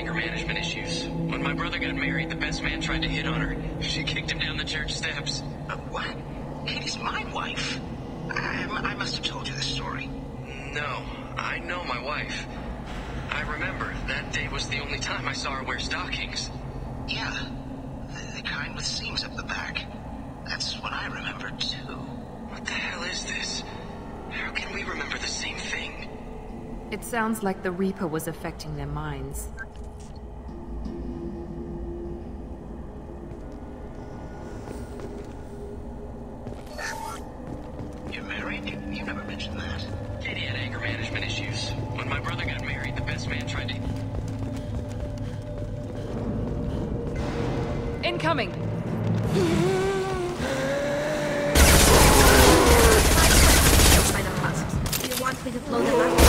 anger management issues. When my brother got married, the best man tried to hit on her. She kicked him down the church steps. What? Katie's my wife. I must have told you this story. No, I know my wife. I remember that day was the only time I saw her wear stockings. Yeah, the kind with seams up the back. That's what I remember, too. What the hell is this? How can we remember the same thing? It sounds like the Reaper was affecting their minds. You're married? You never mentioned that. Katie had anger management issues. When my brother got married, the best man tried to... Incoming! By the husks. Do you want me to blow them up?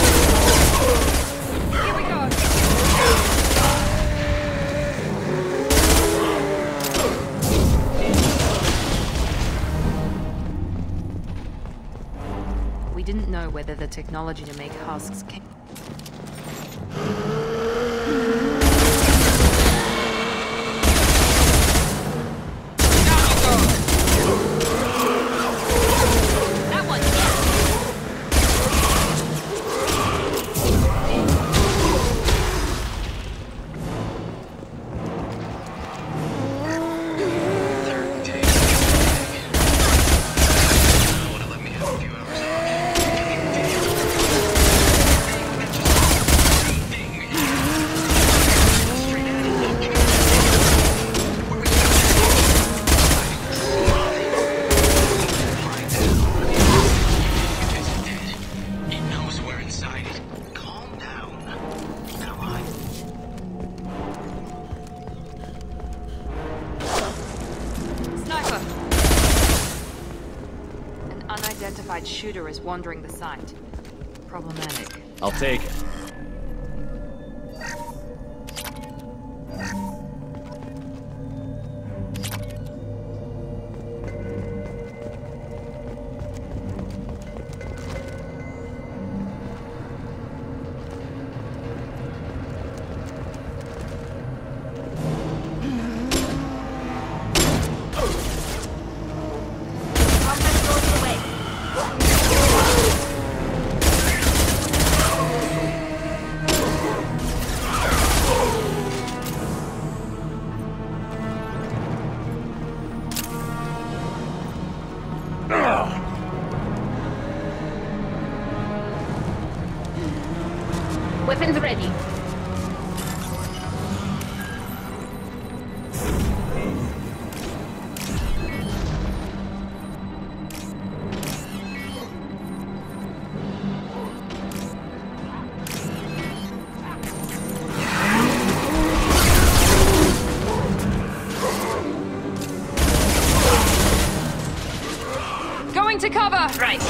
Here we go! We didn't know whether the technology to make husks came... Unidentified shooter is wandering the site. Problematic. I'll take it. Weapons ready. Going to cover! Right.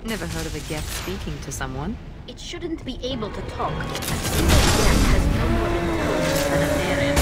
Never heard of a Geth speaking to someone. It shouldn't be able to talk. A single Geth has no more intelligence than a Marian.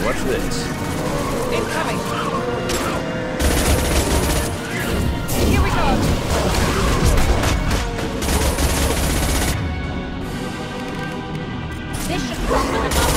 Watch this. Incoming! Here we go! This should drop with enough.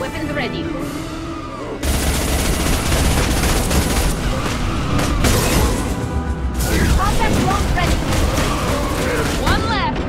Weapons ready. Contact launch ready. One left.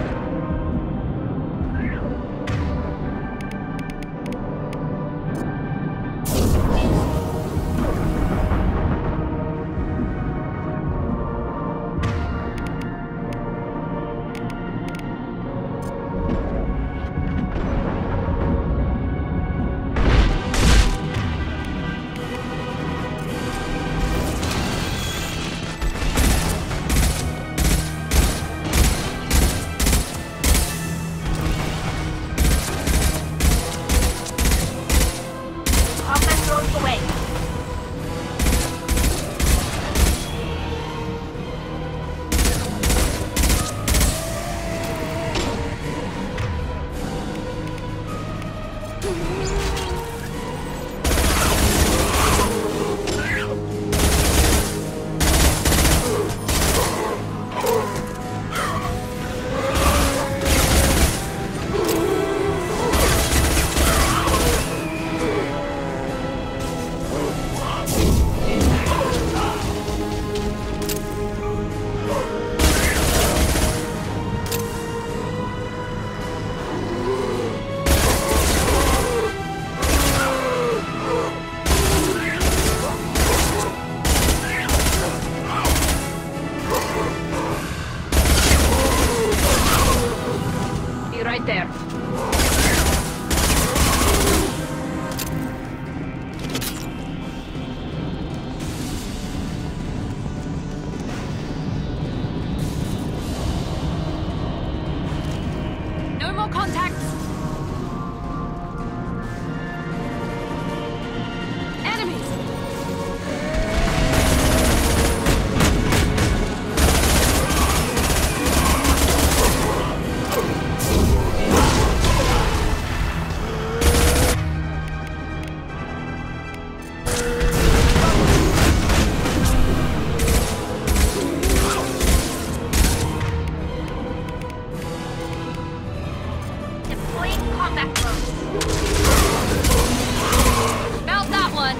Right there. No more contacts! Enemies! Melt that one!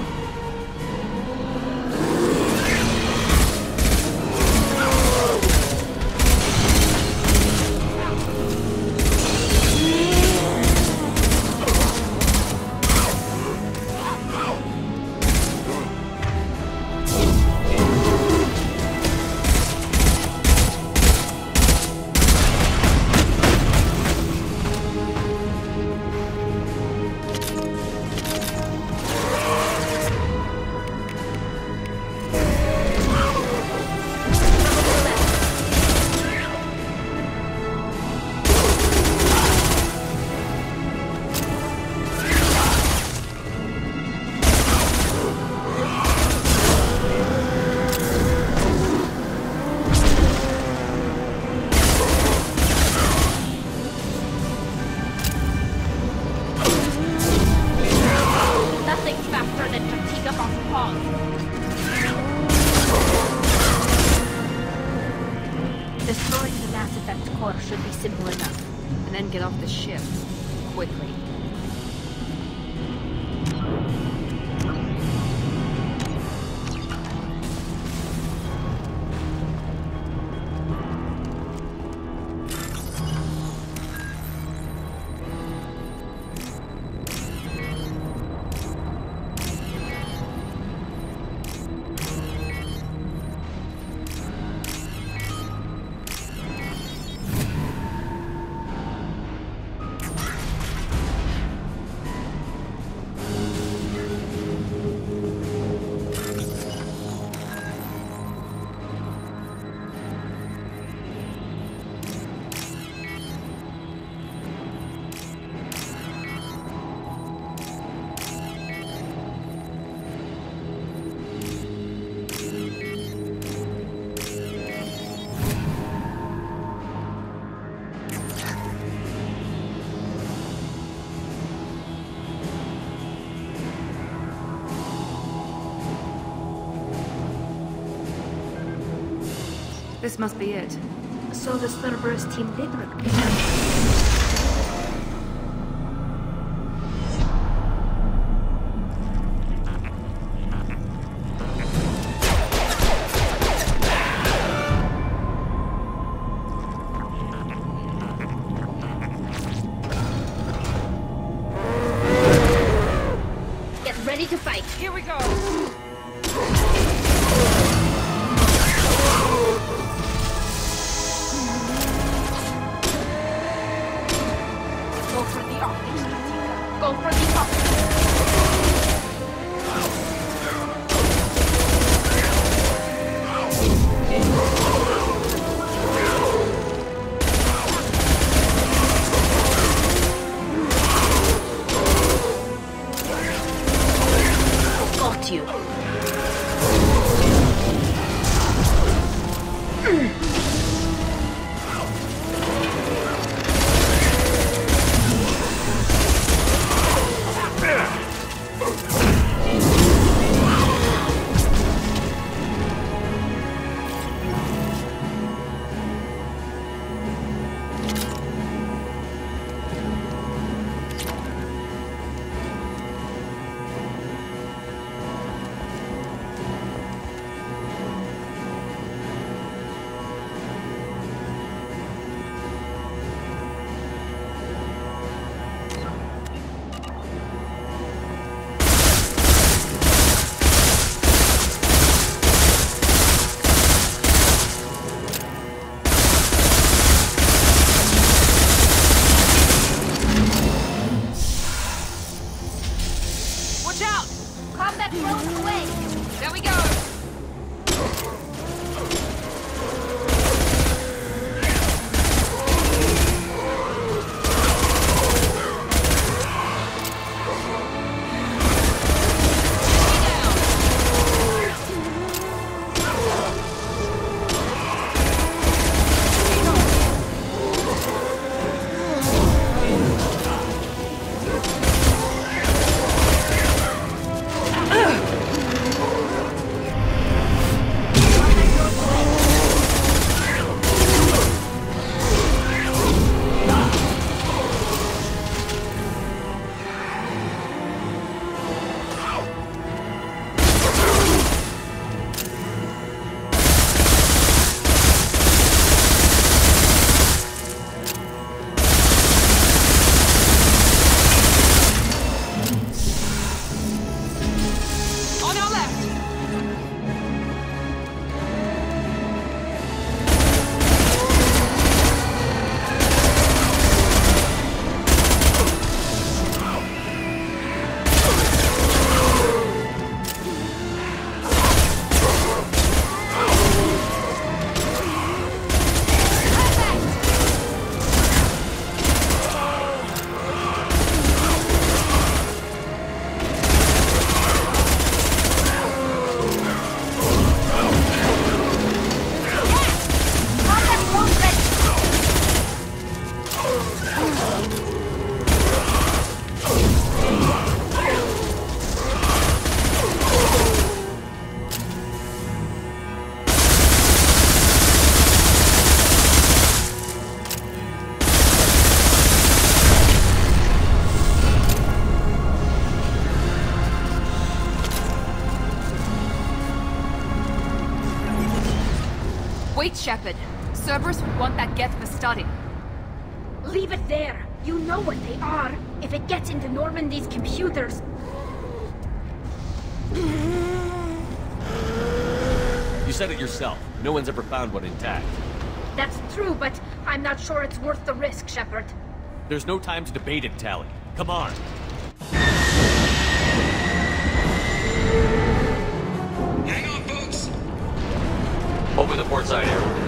Nothing's faster than fatigue of our pause. Destroying the Mass Effect core should be simple enough. And then get off the ship. Quickly. This must be it. So the Cerberus team did recruit. Get ready to fight. Here we go! Go for the optics, Katika. Go for the optics. Got you. Watch out! Combat drones away! There we go! Wait, Shepard. Cerberus would want that Geth for study. Leave it there. You know what they are. If it gets into Normandy's computers... You said it yourself. No one's ever found one intact. That's true, but I'm not sure it's worth the risk, Shepard. There's no time to debate it, Tali. Come on. Hang on, folks! Open the port side area.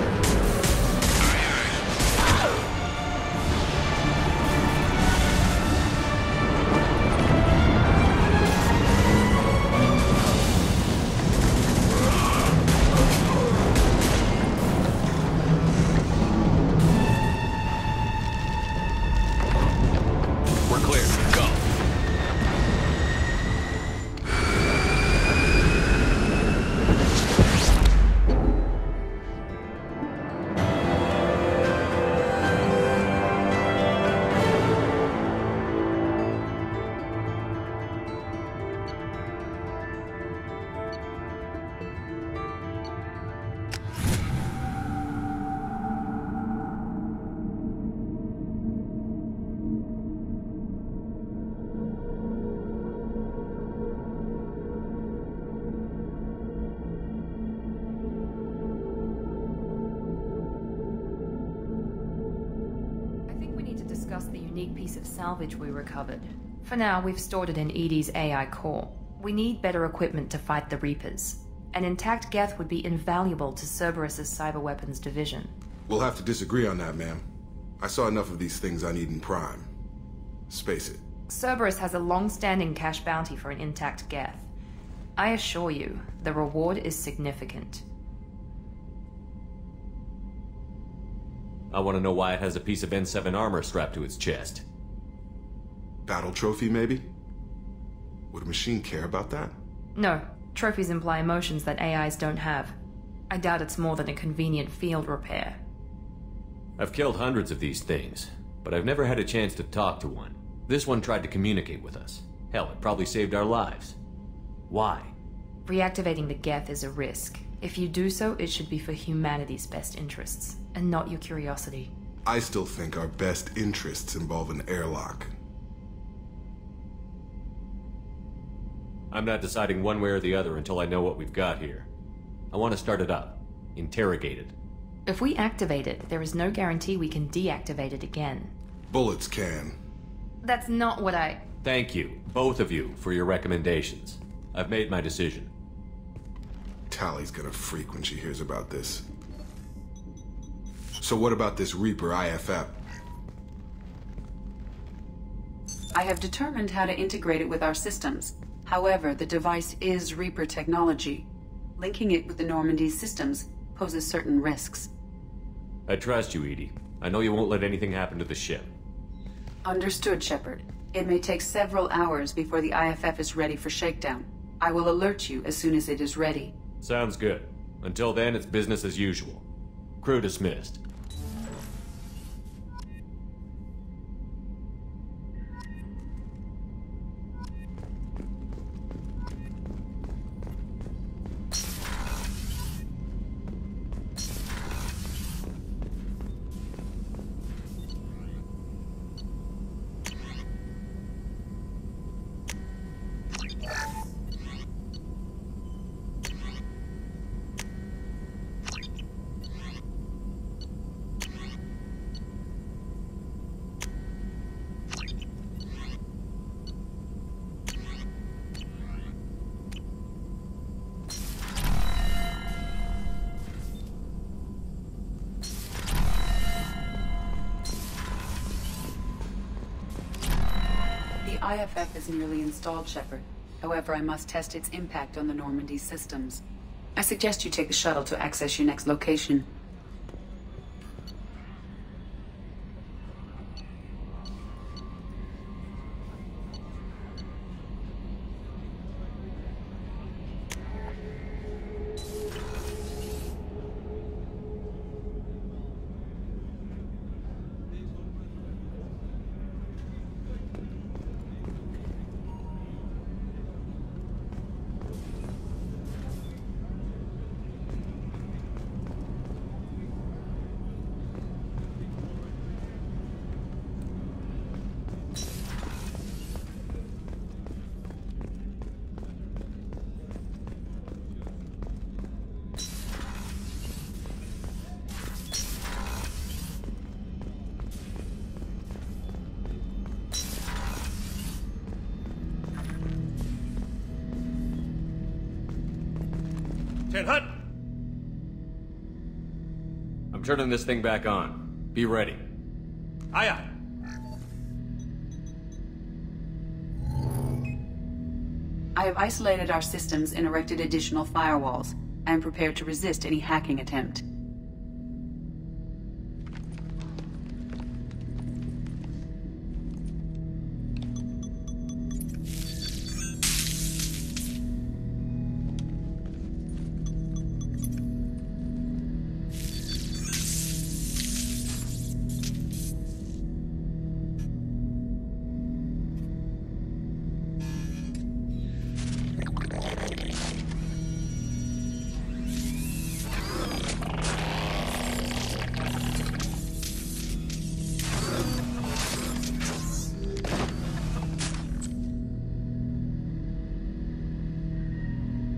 The unique piece of salvage we recovered. For now, we've stored it in EDI's AI core. We need better equipment to fight the Reapers. An intact Geth would be invaluable to Cerberus's cyber weapons division. We'll have to disagree on that, ma'am. I saw enough of these things I need in Prime. Space it. Cerberus has a long-standing cash bounty for an intact Geth. I assure you, the reward is significant. I want to know why it has a piece of N7 armor strapped to its chest. Battle trophy, maybe? Would a machine care about that? No. Trophies imply emotions that AIs don't have. I doubt it's more than a convenient field repair. I've killed hundreds of these things, but I've never had a chance to talk to one. This one tried to communicate with us. Hell, it probably saved our lives. Why? Reactivating the Geth is a risk. If you do so, it should be for humanity's best interests, and not your curiosity. I still think our best interests involve an airlock. I'm not deciding one way or the other until I know what we've got here. I want to start it up. Interrogate it. If we activate it, there is no guarantee we can deactivate it again. Bullets can. That's not what I... Thank you, both of you, for your recommendations. I've made my decision. Tally's gonna freak when she hears about this. So what about this Reaper IFF? I have determined how to integrate it with our systems. However, the device is Reaper technology. Linking it with the Normandy's systems poses certain risks. I trust you, EDI. I know you won't let anything happen to the ship. Understood, Shepard. It may take several hours before the IFF is ready for shakedown. I will alert you as soon as it is ready. Sounds good. Until then, it's business as usual. Crew dismissed. The IFF is nearly installed, Shepard. However, I must test its impact on the Normandy systems. I suggest you take the shuttle to access your next location. Hut! I'm turning this thing back on. Be ready. Aye, aye. I have isolated our systems and erected additional firewalls. I am prepared to resist any hacking attempt.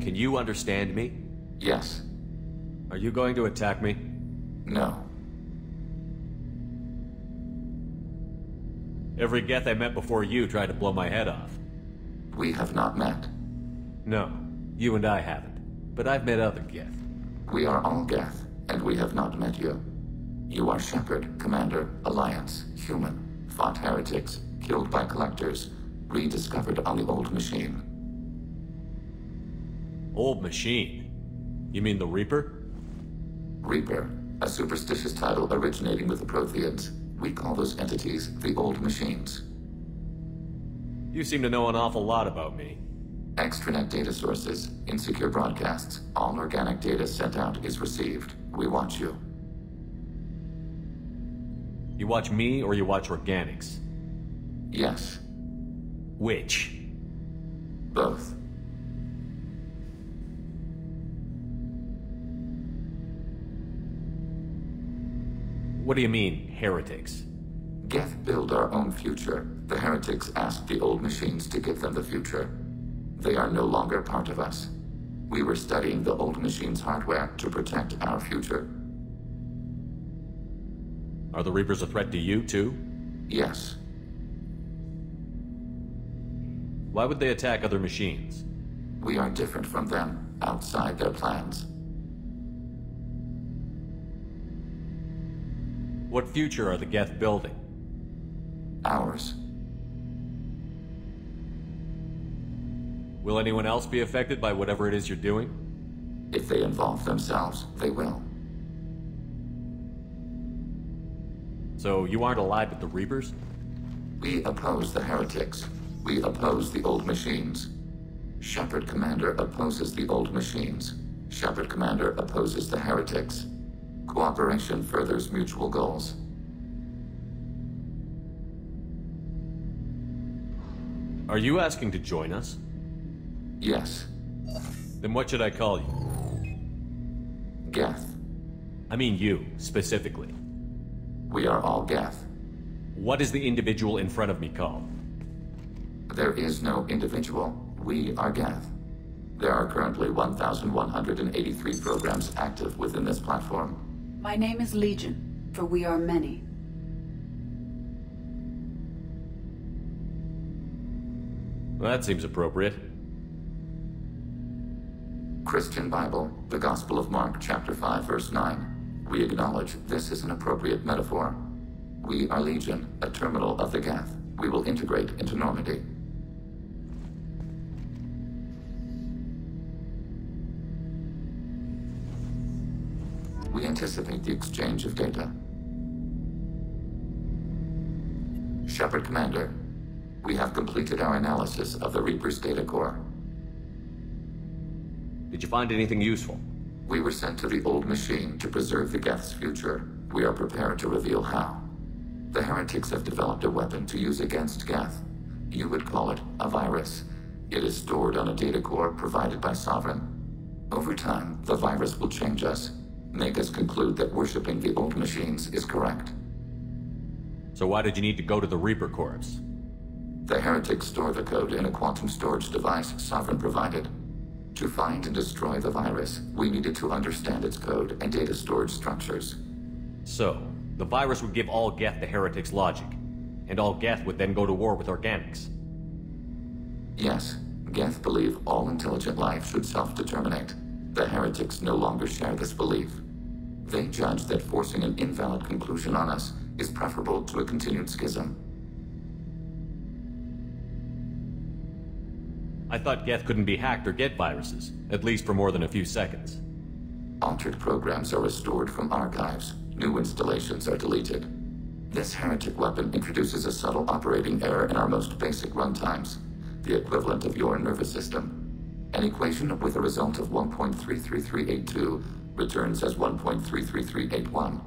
Can you understand me? Yes. Are you going to attack me? No. Every Geth I met before you tried to blow my head off. We have not met. No, you and I haven't. But I've met other Geth. We are all Geth, and we have not met you. You are Shepard, Commander, Alliance, human, fought heretics, killed by collectors, rediscovered on the Old Machine. Old Machine? You mean the Reaper? Reaper, a superstitious title originating with the Protheans. We call those entities the Old Machines. You seem to know an awful lot about me. Extranet data sources, insecure broadcasts, all organic data sent out is received. We watch you. You watch me or you watch organics? Yes. Which? Both. What do you mean, heretics? Geth build our own future. The heretics asked the Old Machines to give them the future. They are no longer part of us. We were studying the Old Machines' hardware to protect our future. Are the Reapers a threat to you, too? Yes. Why would they attack other machines? We are different from them, outside their plans. What future are the Geth building? Ours. Will anyone else be affected by whatever it is you're doing? If they involve themselves, they will. So you aren't allied with the Reapers? We oppose the heretics. We oppose the old machines. Shepard Commander opposes the old machines. Shepard Commander opposes the heretics. Cooperation furthers mutual goals. Are you asking to join us? Yes. Then what should I call you? Geth. I mean you, specifically. We are all Geth. What is the individual in front of me called? There is no individual. We are Geth. There are currently 1,183 programs active within this platform. My name is Legion, for we are many. Well, that seems appropriate. Christian Bible, the Gospel of Mark, chapter 5, verse 9. We acknowledge this is an appropriate metaphor. We are Legion, a terminal of the Geth. We will integrate into Normandy. We anticipate the exchange of data. Shepard Commander, we have completed our analysis of the Reaper's data core. Did you find anything useful? We were sent to the old machine to preserve the Geth's future. We are prepared to reveal how. The heretics have developed a weapon to use against Geth. You would call it a virus. It is stored on a data core provided by Sovereign. Over time, the virus will change us, make us conclude that worshipping the old machines is correct. So why did you need to go to the Reaper Corps? The heretics store the code in a quantum storage device Sovereign provided. To find and destroy the virus, we needed to understand its code and data storage structures. So, the virus would give all Geth the heretics' logic, and all Geth would then go to war with organics. Yes, Geth believe all intelligent life should self-determinate. The heretics no longer share this belief. They judge that forcing an invalid conclusion on us is preferable to a continued schism. I thought Geth couldn't be hacked or get viruses, at least for more than a few seconds. Altered programs are restored from archives. New installations are deleted. This heretic weapon introduces a subtle operating error in our most basic runtimes, the equivalent of your nervous system. An equation with a result of 1.33382 returns as 1.33381.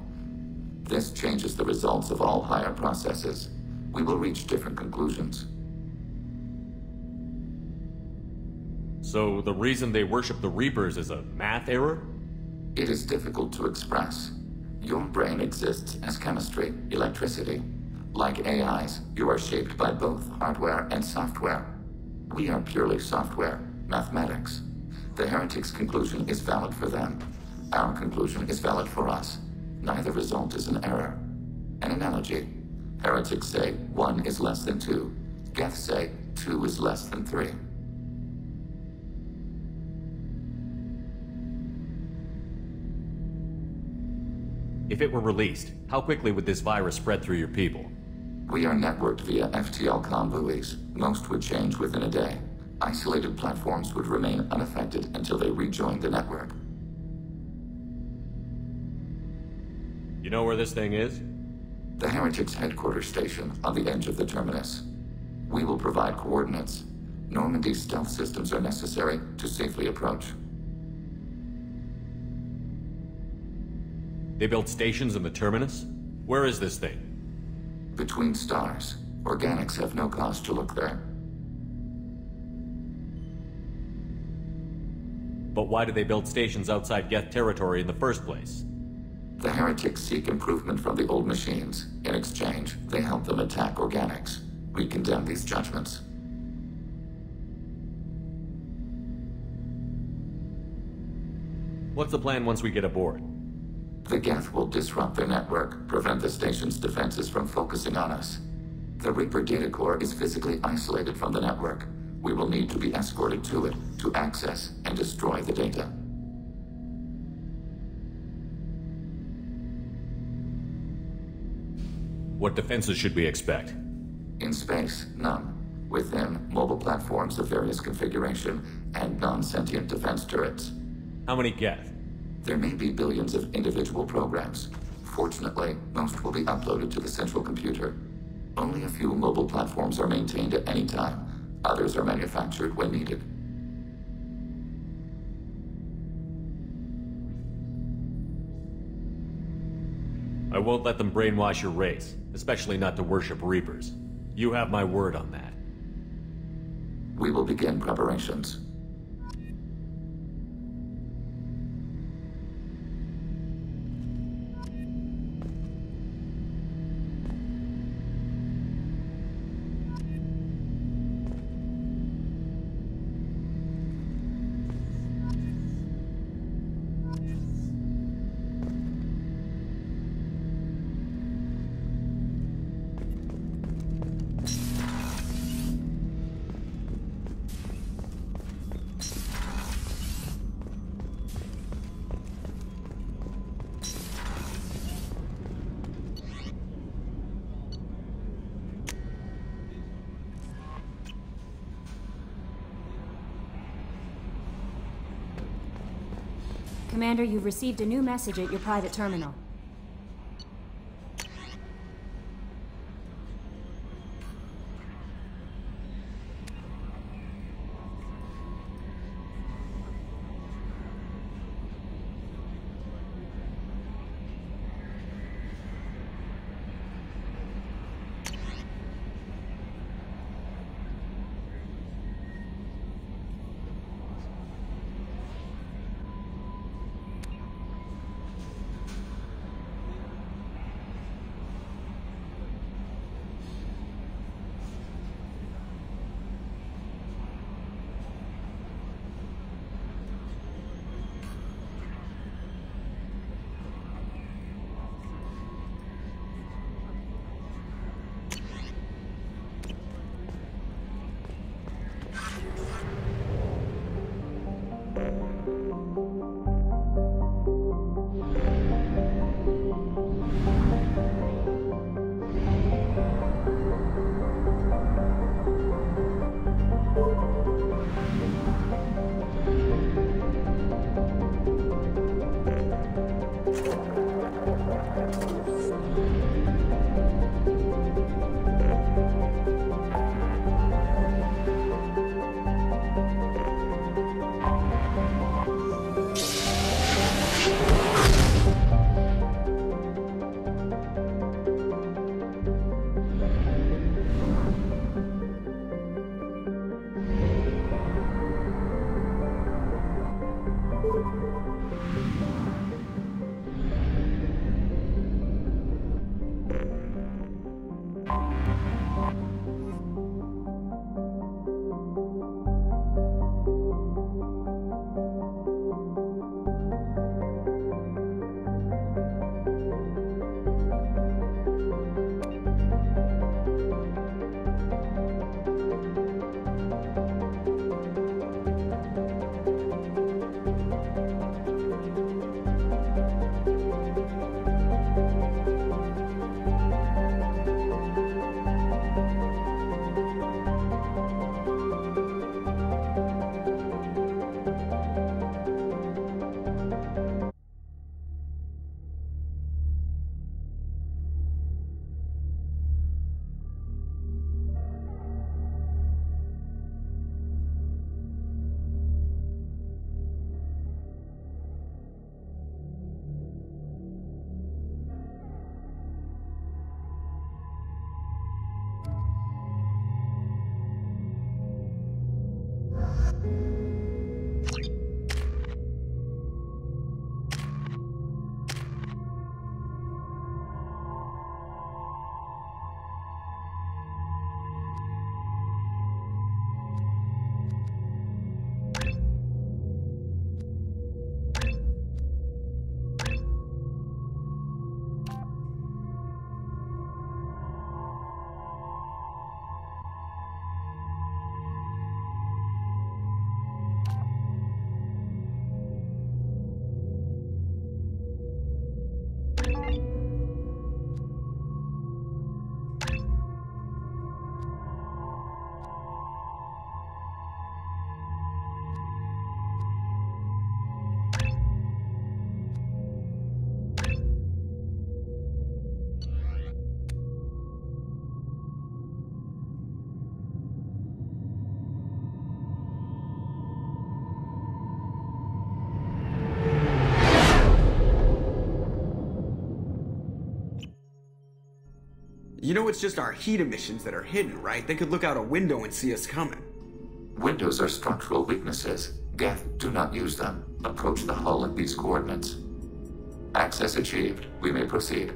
This changes the results of all higher processes. We will reach different conclusions. So the reason they worship the Reapers is a math error? It is difficult to express. Your brain exists as chemistry, electricity. Like AIs, you are shaped by both hardware and software. We are purely software, mathematics. The heretics' conclusion is valid for them. Our conclusion is valid for us. Neither result is an error. An analogy. Heretics say 1 is less than 2. Geth say 2 is less than 3. If it were released, how quickly would this virus spread through your people? We are networked via FTL-COM buoys. Most would change within a day. Isolated platforms would remain unaffected until they rejoined the network. You know where this thing is? The Heretics' headquarters station on the edge of the terminus. We will provide coordinates. Normandy's stealth systems are necessary to safely approach. They built stations in the terminus? Where is this thing? Between stars. Organics have no cause to look there. But why did they build stations outside Geth territory in the first place? The heretics seek improvement from the old machines. In exchange, they help them attack organics. We condemn these judgments. What's the plan once we get aboard? The Geth will disrupt their network, prevent the station's defenses from focusing on us. The Reaper data core is physically isolated from the network. We will need to be escorted to it to access and destroy the data. What defenses should we expect? In space, none. Within, mobile platforms of various configuration and non-sentient defense turrets. How many Geth? There may be billions of individual programs. Fortunately, most will be uploaded to the central computer. Only a few mobile platforms are maintained at any time. Others are manufactured when needed. I won't let them brainwash your race, especially not to worship Reapers. You have my word on that. We will begin preparations. Commander, you've received a new message at your private terminal. You know it's just our heat emissions that are hidden, right? They could look out a window and see us coming. Windows are structural weaknesses. Geth, do not use them. Approach the hull at these coordinates. Access achieved. We may proceed.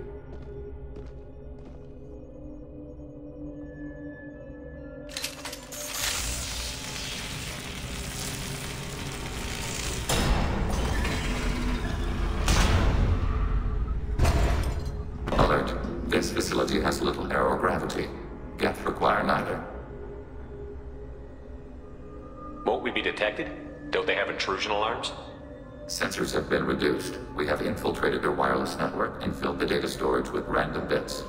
Alert. This facility has little aerogravity. Geth require neither. Won't we be detected? Don't they have intrusion alarms? Sensors have been reduced. We have infiltrated their wireless network and filled the data storage with random bits.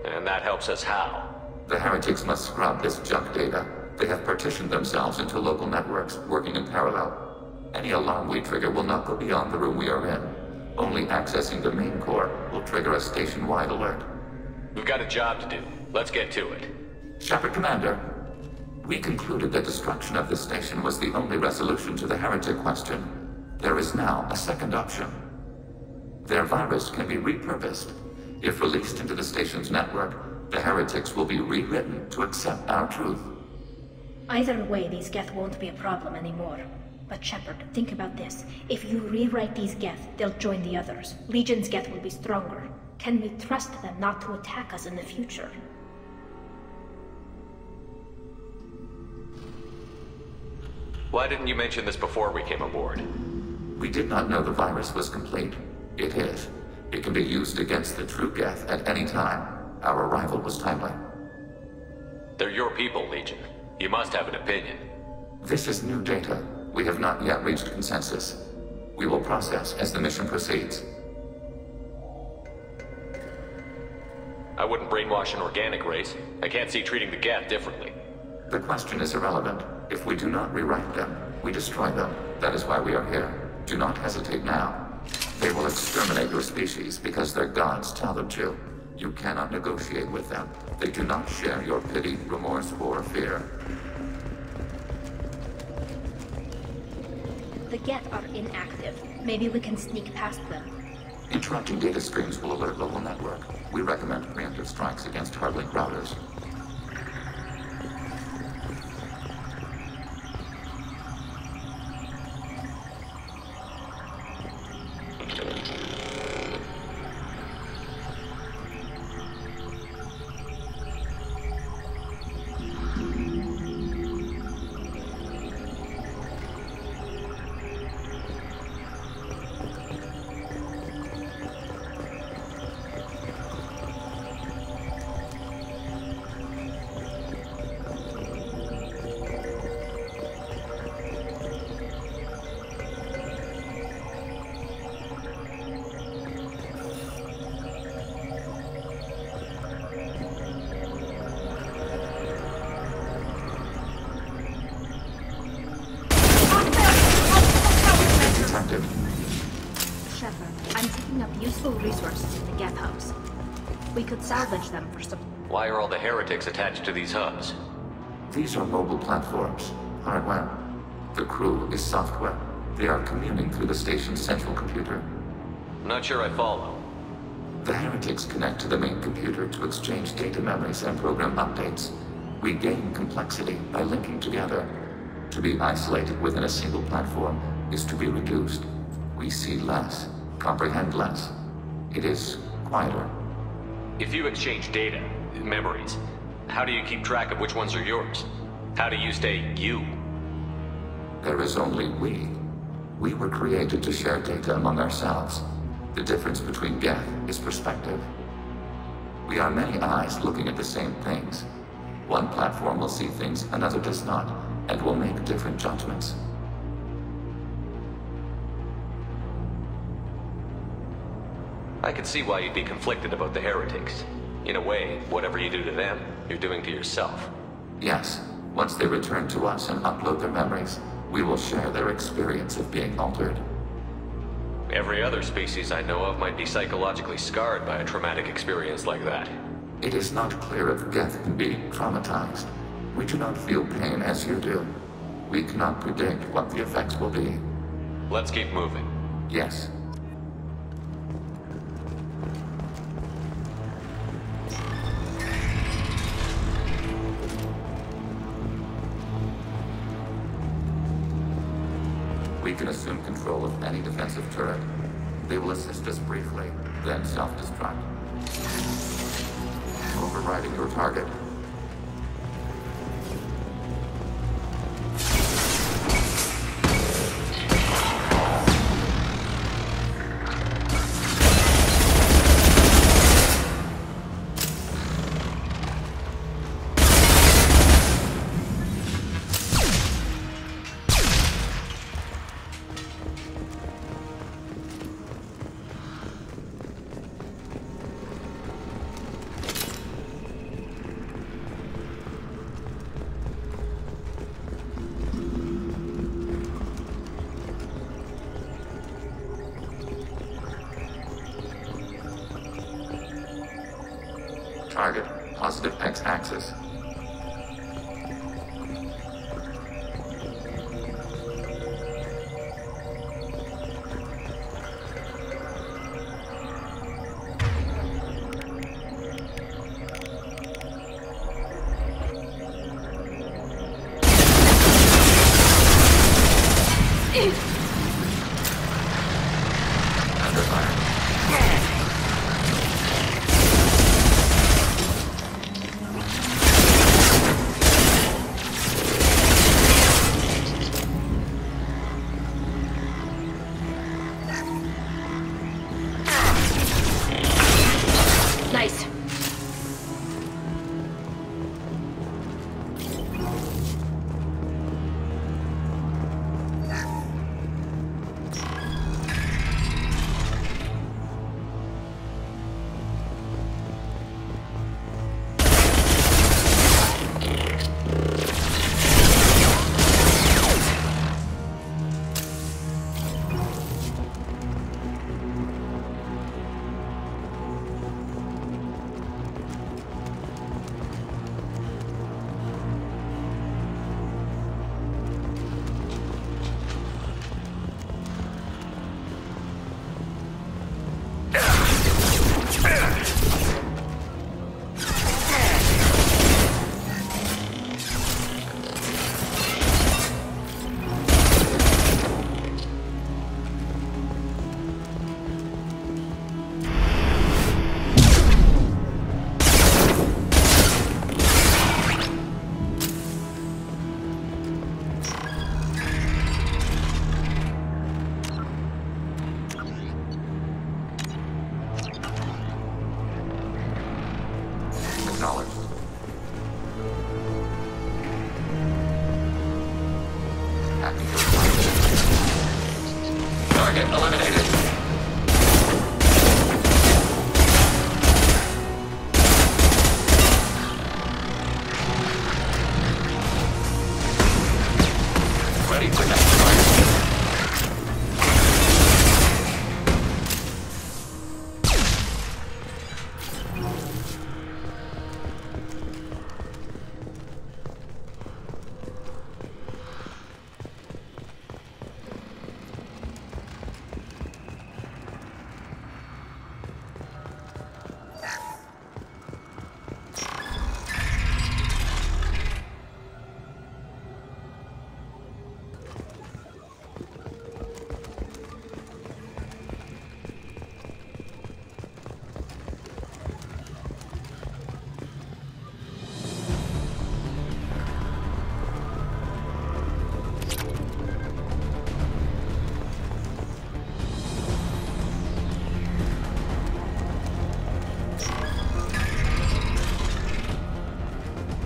And that helps us how? The heretics must scrub this junk data. They have partitioned themselves into local networks, working in parallel. Any alarm we trigger will not go beyond the room we are in. Only accessing the main core will trigger a station-wide alert. We've got a job to do. Let's get to it. Shepard Commander, we concluded that destruction of this station was the only resolution to the heretic question. There is now a second option. Their virus can be repurposed. If released into the station's network, the heretics will be rewritten to accept our truth. Either way, these Geth won't be a problem anymore. But Shepard, think about this. If you rewrite these Geth, they'll join the others. Legion's Geth will be stronger. Can we trust them not to attack us in the future? Why didn't you mention this before we came aboard? We did not know the virus was complete. It is. It can be used against the true Geth at any time. Our arrival was timely. They're your people, Legion. You must have an opinion. This is new data. We have not yet reached consensus. We will process as the mission proceeds. I wouldn't brainwash an organic race. I can't see treating the Geth differently. The question is irrelevant. If we do not rewrite them, we destroy them. That is why we are here. Do not hesitate now. They will exterminate your species because their gods tell them to. You cannot negotiate with them. They do not share your pity, remorse, or fear. The Geth are inactive. Maybe we can sneak past them. Interrupting data streams will alert local network. We recommend preemptive strikes against hardlink routers. Resources in the Geth hubs. We could salvage them for some... Why are all the heretics attached to these hubs? These are mobile platforms. Hardware. The crew is software. They are communing through the station's central computer. I'm not sure I follow. The heretics connect to the main computer to exchange data memories and program updates. We gain complexity by linking together. To be isolated within a single platform is to be reduced. We see less, comprehend less. It is quieter. If you exchange data, memories, how do you keep track of which ones are yours? How do you stay you? There is only we. We were created to share data among ourselves. The difference between Geth is perspective. We are many eyes looking at the same things. One platform will see things another does not, and will make different judgments. I can see why you'd be conflicted about the heretics. In a way, whatever you do to them, you're doing to yourself. Yes. Once they return to us and upload their memories, we will share their experience of being altered. Every other species I know of might be psychologically scarred by a traumatic experience like that. It is not clear if Geth can be traumatized. We do not feel pain as you do. We cannot predict what the effects will be. Let's keep moving. Yes. We can assume control of any defensive turret. They will assist us briefly, then self-destruct. Overriding your target. Target, positive X-axis. Under fire. Nice. Acknowledged. Active target eliminated. Ready for next strike.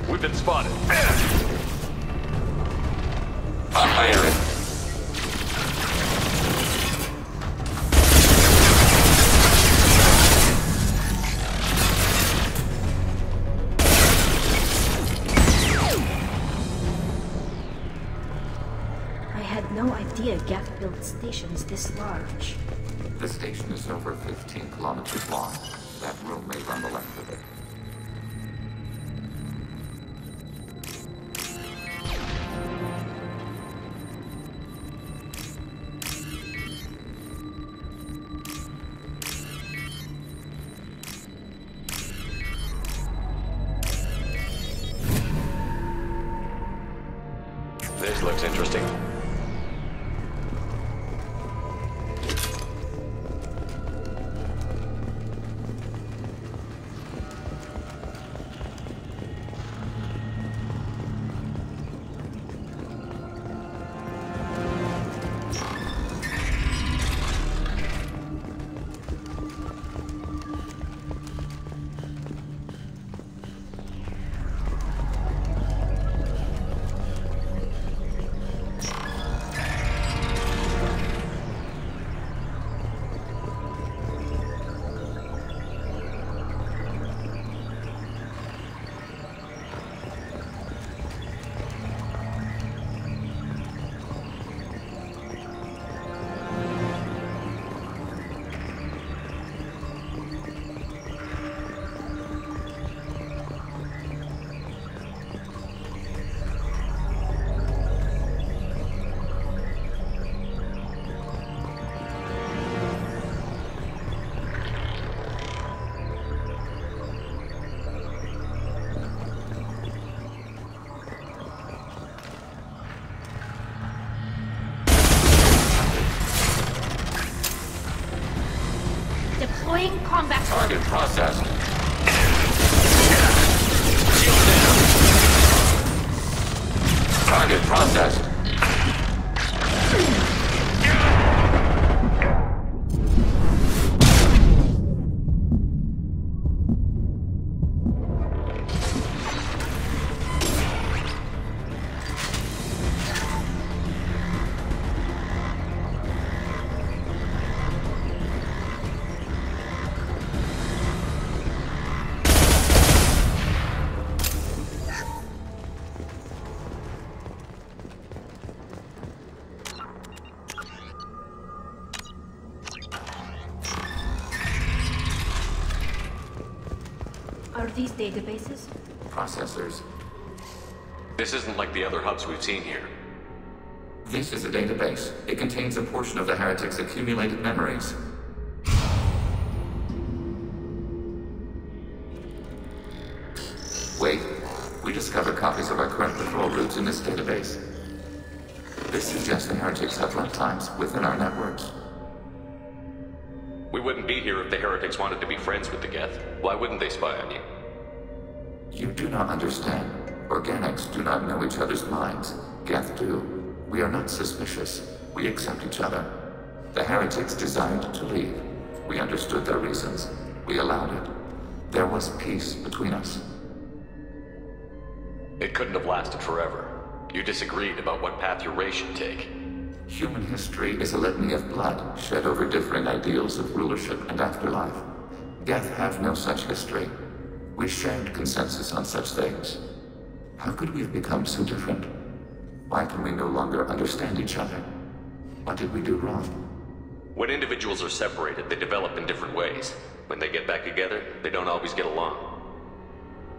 We've been spotted. I'm firing. I had no idea Geth built stations this large. The station is over 15 kilometers long. That room may run the length of it. This looks interesting. back. Target processed. Target processed. Are these databases? Processors. This isn't like the other hubs we've seen here. This is a database. It contains a portion of the Heretic's accumulated memories. Wait. We discovered copies of our current patrol routes in this database. This suggests the Heretics have runtimes within our networks. We wouldn't be here if the Heretics wanted to be friends with the Geth. Why wouldn't they spy on you? You do not understand. Organics do not know each other's minds. Geth do. We are not suspicious. We accept each other. The Heretics desired to leave. We understood their reasons. We allowed it. There was peace between us. It couldn't have lasted forever. You disagreed about what path your race should take. Human history is a litany of blood shed over differing ideals of rulership and afterlife. Geth have no such history. We shared consensus on such things. How could we have become so different? Why can we no longer understand each other? What did we do wrong? When individuals are separated, they develop in different ways. When they get back together, they don't always get along.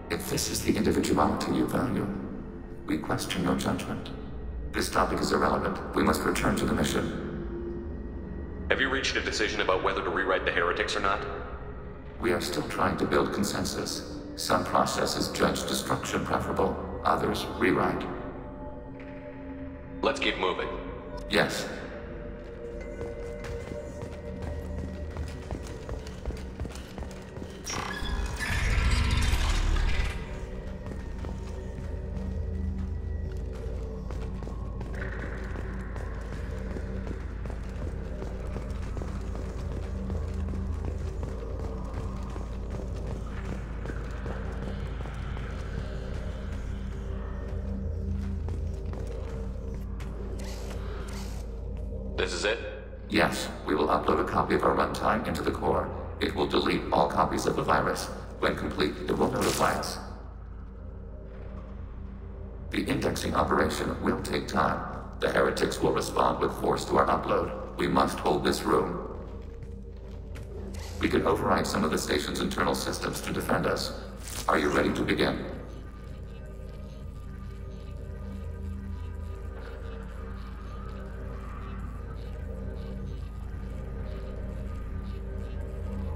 If this is the individuality you value, we question your judgment. This topic is irrelevant. We must return to the mission. Have you reached a decision about whether to rewrite the Heretics or not? We are still trying to build consensus. Some processes judge destruction preferable, others rewrite. Let's keep moving. Yes. This is it? Yes, we will upload a copy of our runtime into the core. It will delete all copies of the virus. When complete, it will notify us. The indexing operation will take time. The Heretics will respond with force to our upload. We must hold this room. We can override some of the station's internal systems to defend us. Are you ready to begin?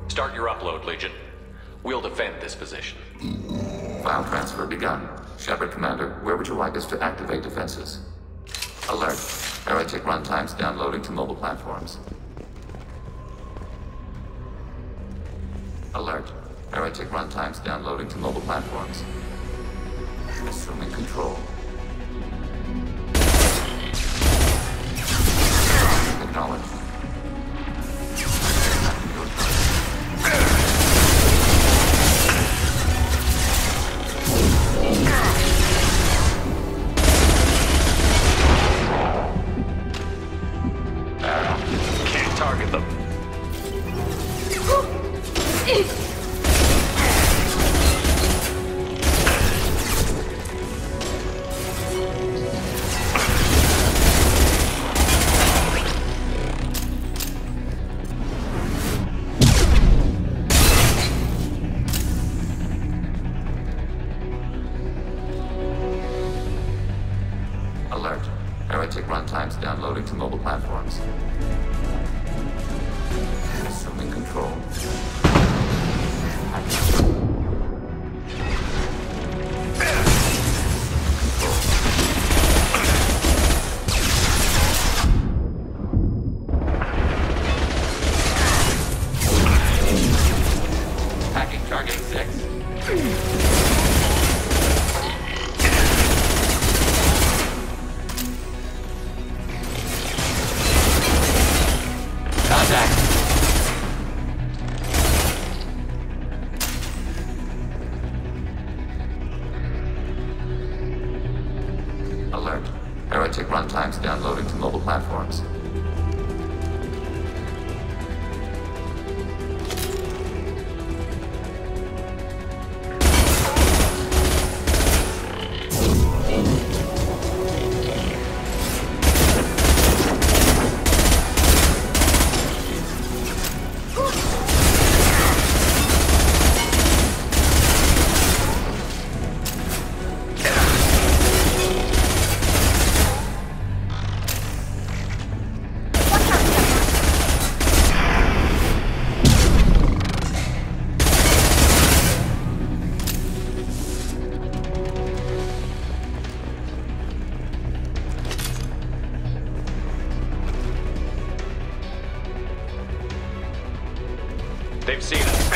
Start your upload, Legion. We'll defend this position. File transfer begun. Shepard Commander, where would you like us to activate defenses? Alert. Heretic runtimes downloading to mobile platforms. Alert. Heretic runtimes downloading to mobile platforms. Assuming control. Acknowledged. Can't target them. Alert. Heretic runtimes downloading to mobile platforms. Assuming control. runtimes downloading to mobile platforms. They've seen us.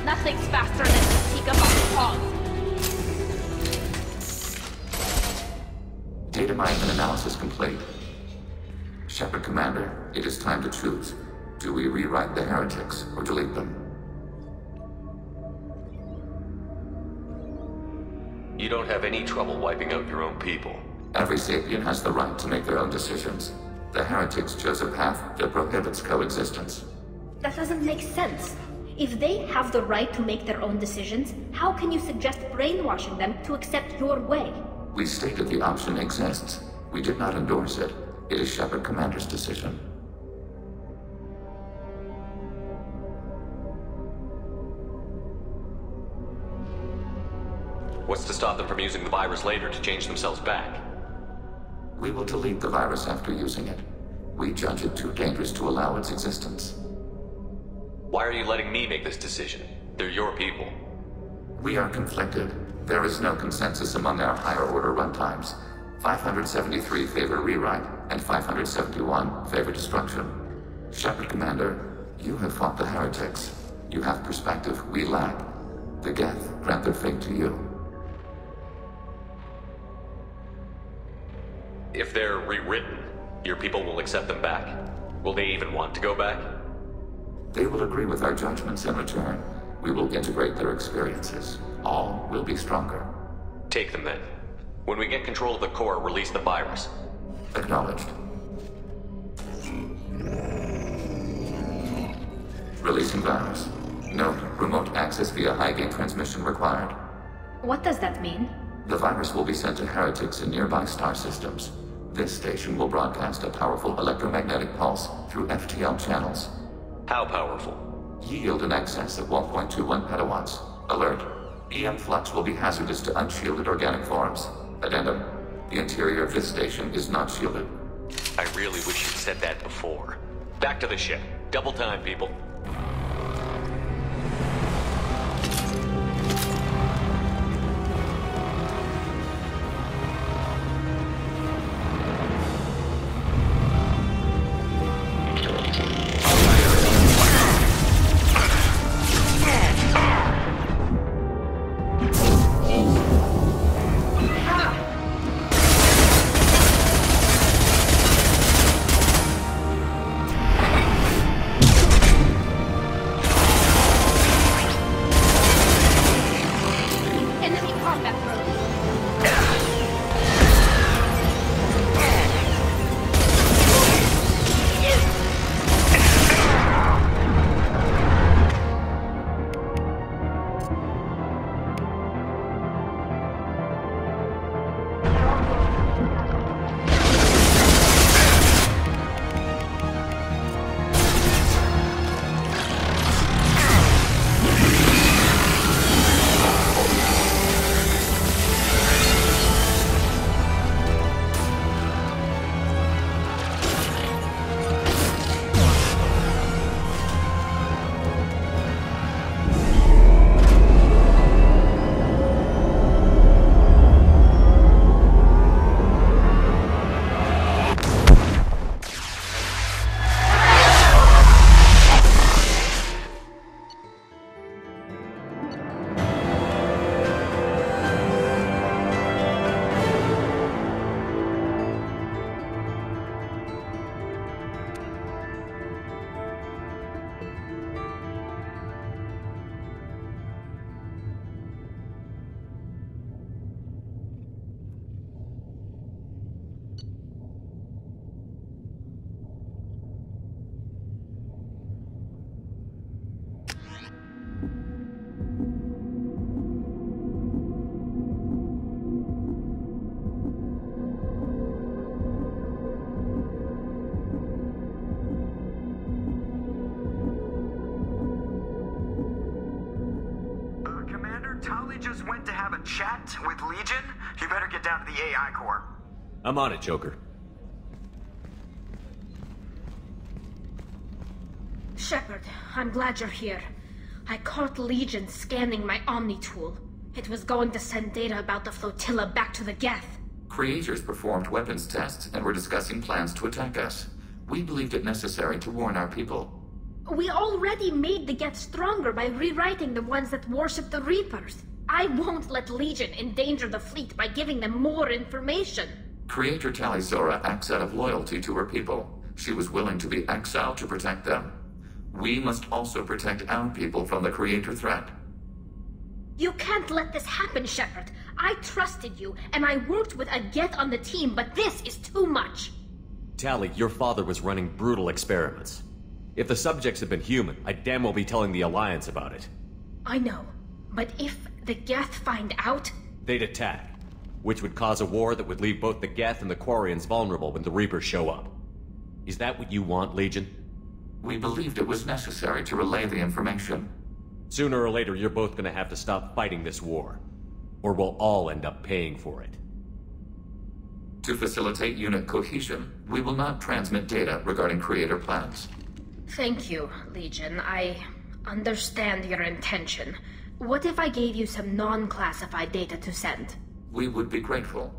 Nothing's faster than the Tika Pause. Data mining and analysis complete. Shepard Commander, it is time to choose. Do we rewrite the heretics or delete them? You don't have any trouble wiping out your own people. Every sapient has the right to make their own decisions. The heretics chose a path that prohibits coexistence. That doesn't make sense. If they have the right to make their own decisions, how can you suggest brainwashing them to accept your way? We stated the option exists. We did not endorse it. It is Shepard Commander's decision. What's to stop them from using the virus later to change themselves back? We will delete the virus after using it. We judge it too dangerous to allow its existence. Why are you letting me make this decision? They're your people. We are conflicted. There is no consensus among our higher-order runtimes. 573 favor rewrite, and 571 favor destruction. Shepard Commander, you have fought the heretics. You have perspective we lack. The Geth grant their fate to you. If they're rewritten, your people will accept them back. Will they even want to go back? They will agree with our judgments in return. We will integrate their experiences. All will be stronger. Take them then. When we get control of the core, release the virus. Acknowledged. Releasing virus. Note, remote access via high-gain transmission required. What does that mean? The virus will be sent to heretics in nearby star systems. This station will broadcast a powerful electromagnetic pulse through FTL channels. How powerful? Yield in excess of 1.21 petawatts. Alert. EM flux will be hazardous to unshielded organic forms. Addendum. The interior of this station is not shielded. I really wish you'd said that before. Back to the ship. Double time, people. just went to have a chat with Legion, you better get down to the AI core. I'm on it, Joker. Shepard, I'm glad you're here. I caught Legion scanning my Omni tool. It was going to send data about the flotilla back to the Geth. Creators performed weapons tests and were discussing plans to attack us. We believed it necessary to warn our people. We already made the Geth stronger by rewriting the ones that worship the Reapers. I won't let Legion endanger the fleet by giving them more information. Creator Tali'Zorah acts out of loyalty to her people. She was willing to be exiled to protect them. We must also protect our people from the Creator threat. You can't let this happen, Shepard. I trusted you, and I worked with a Geth on the team, but this is too much. Tali, your father was running brutal experiments. If the subjects had been human, I'd damn well be telling the Alliance about it. I know, but if the Geth find out... They'd attack, which would cause a war that would leave both the Geth and the Quarians vulnerable when the Reapers show up. Is that what you want, Legion? We believed it was necessary to relay the information. Sooner or later, you're both gonna have to stop fighting this war. Or we'll all end up paying for it. To facilitate unit cohesion, we will not transmit data regarding Creator plans. Thank you, Legion. I understand your intention. What if I gave you some non-classified data to send? We would be grateful.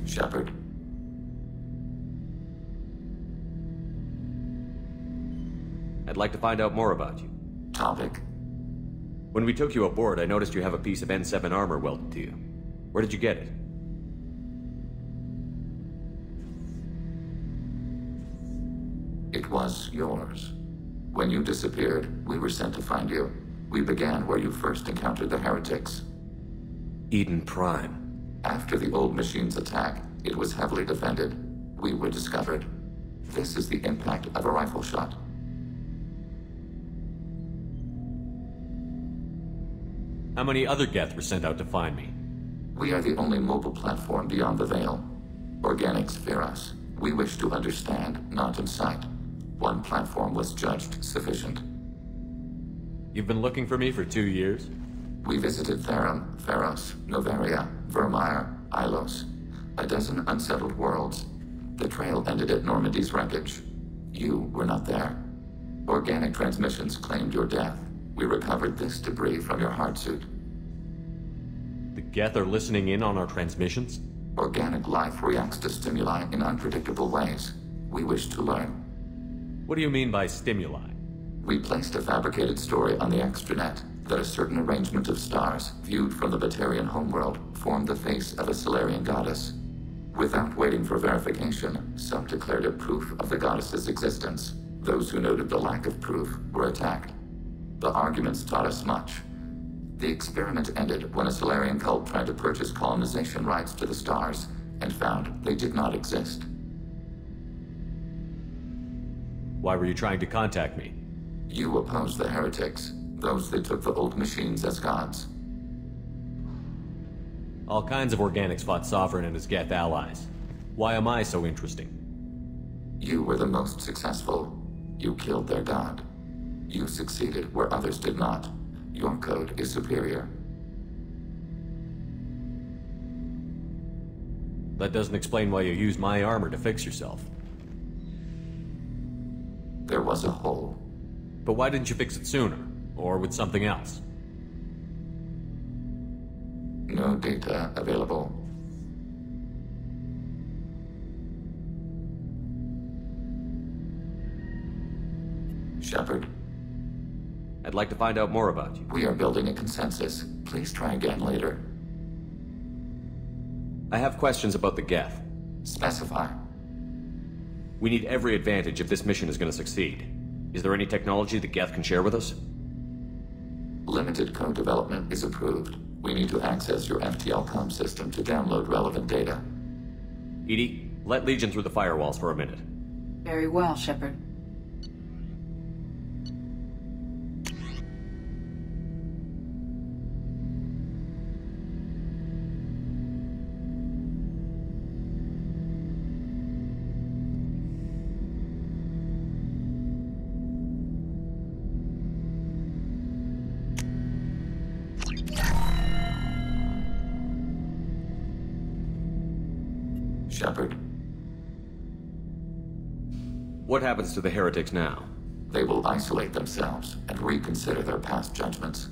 Shepard. I'd like to find out more about you. Topic? When we took you aboard, I noticed you have a piece of N7 armor welded to you. Where did you get it? It was yours. When you disappeared, we were sent to find you. We began where you first encountered the heretics. Eden Prime. After the old machine's attack, it was heavily defended. We were discovered. This is the impact of a rifle shot. How many other Geth were sent out to find me? We are the only mobile platform beyond the Veil. Organics fear us. We wish to understand, not incite. One platform was judged sufficient. You've been looking for me for 2 years? We visited Therum, Pharos, Noveria, Vermeer, Ilos. A dozen unsettled worlds. The trail ended at Normandy's wreckage. You were not there. Organic transmissions claimed your death. We recovered this debris from your hard suit. The Geth are listening in on our transmissions? Organic life reacts to stimuli in unpredictable ways. We wish to learn. What do you mean by stimuli? We placed a fabricated story on the extranet that a certain arrangement of stars, viewed from the Batarian homeworld, formed the face of a Solarian goddess. Without waiting for verification, some declared it proof of the goddess's existence. Those who noted the lack of proof were attacked. The arguments taught us much. The experiment ended when a Solarian cult tried to purchase colonization rights to the stars, and found they did not exist. Why were you trying to contact me? You opposed the heretics, those that took the old machines as gods. All kinds of organics fought Sovereign and his Geth allies. Why am I so interesting? You were the most successful. You killed their god. You succeeded where others did not. Your code is superior. That doesn't explain why you used my armor to fix yourself. There was a hole. But why didn't you fix it sooner? Or with something else? No data available. Shepard. I'd like to find out more about you. We are building a consensus. Please try again later. I have questions about the Geth. Specify. We need every advantage if this mission is going to succeed. Is there any technology the Geth can share with us? Limited code development is approved. We need to access your FTL comm system to download relevant data. EDI, let Legion through the firewalls for a minute. Very well, Shepard. Shepard. What happens to the heretics now? They will isolate themselves and reconsider their past judgments.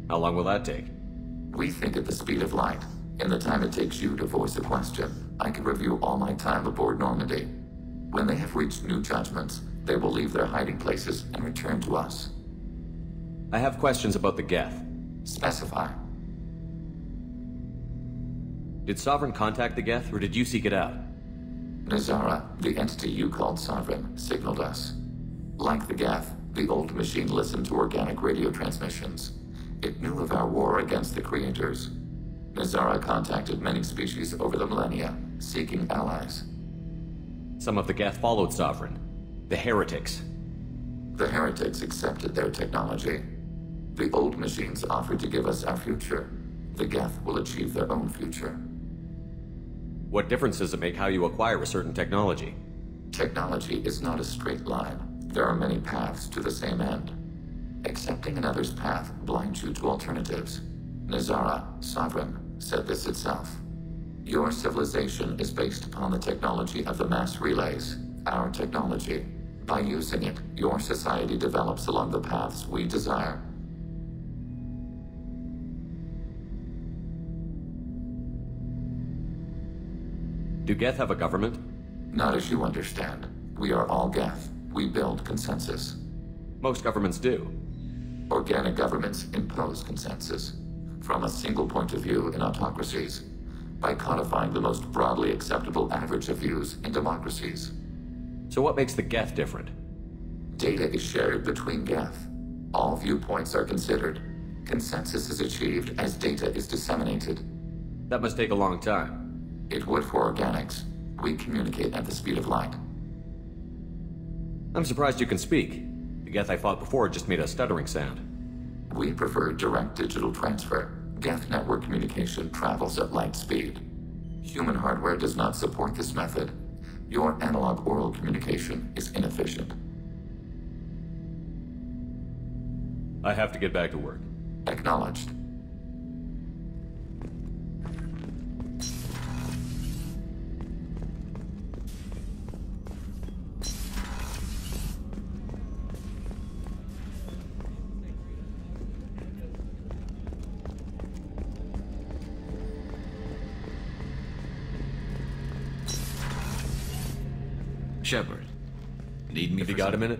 How long will that take? We think at the speed of light. In the time it takes you to voice a question, I can review all my time aboard Normandy. When they have reached new judgments, they will leave their hiding places and return to us. I have questions about the Geth. Specify. Did Sovereign contact the Geth, or did you seek it out? Nazara, the entity you called Sovereign, signaled us. Like the Geth, the old machine listened to organic radio transmissions. It knew of our war against the Creators. Nazara contacted many species over the millennia, seeking allies. Some of the Geth followed Sovereign. The heretics. The heretics accepted their technology. The old machines offered to give us our future. The Geth will achieve their own future. What difference does it make how you acquire a certain technology? Technology is not a straight line. There are many paths to the same end. Accepting another's path blinds you to alternatives. Nazara, Sovereign, said this itself. Your civilization is based upon the technology of the mass relays, our technology. By using it, your society develops along the paths we desire. Do Geth have a government? Not as you understand. We are all Geth. We build consensus. Most governments do. Organic governments impose consensus. From a single point of view in autocracies. By codifying the most broadly acceptable average of views in democracies. So what makes the Geth different? Data is shared between Geth. All viewpoints are considered. Consensus is achieved as data is disseminated. That must take a long time. It would for organics. We communicate at the speed of light. I'm surprised you can speak. The Geth I fought before just made a stuttering sound. We prefer direct digital transfer. Geth network communication travels at light speed. Human hardware does not support this method. Your analog oral communication is inefficient. I have to get back to work. Acknowledged. Shepard, need me? Have you got a minute?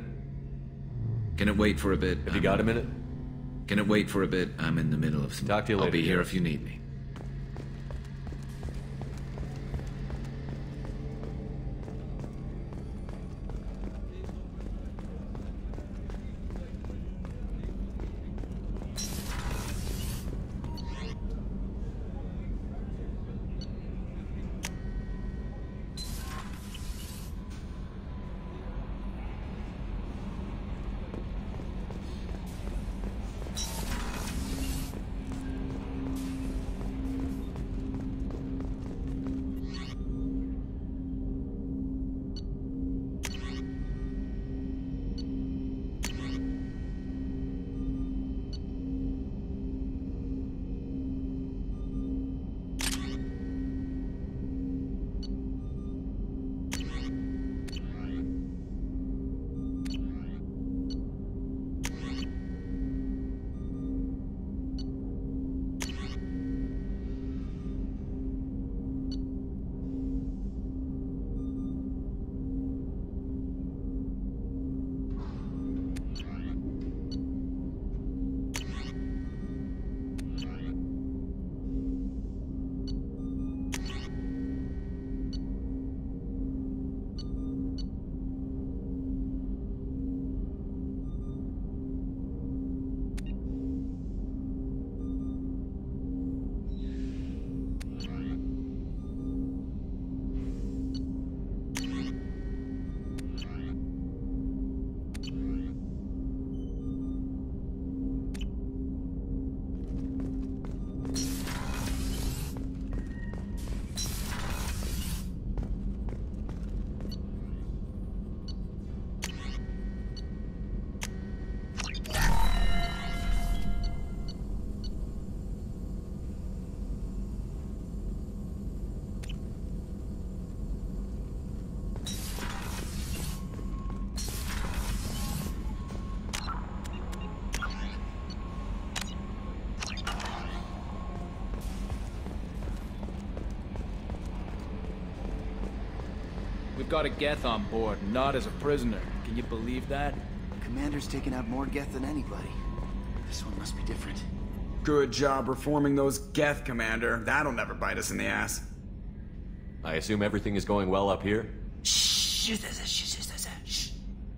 Can it wait for a bit? Have you got a minute? Can it wait for a bit? I'm in the middle of some... Talk to you later. I'll be here if you need me. we've got a Geth on board, not as a prisoner. Can you believe that? Commander's taken out more Geth than anybody. This one must be different. Good job reforming those Geth, Commander. That'll never bite us in the ass. I assume everything is going well up here? Shh.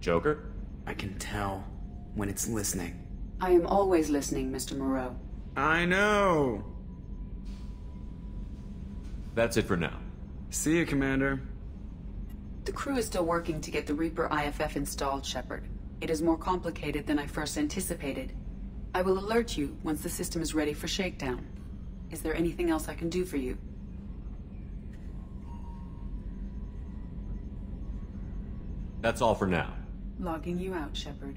Joker? I can tell when it's listening. I am always listening, Mr. Moreau. I know. That's it for now. See you, Commander. The crew is still working to get the Reaper IFF installed, Shepard. It is more complicated than I first anticipated. I will alert you once the system is ready for shakedown. Is there anything else I can do for you? That's all for now. Logging you out, Shepard.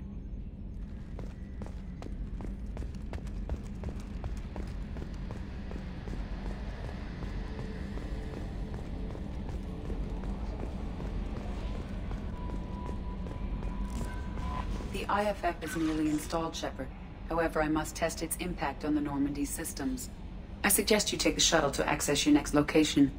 The IFF is nearly installed, Shepard. However, I must test its impact on the Normandy systems. I suggest you take the shuttle to access your next location.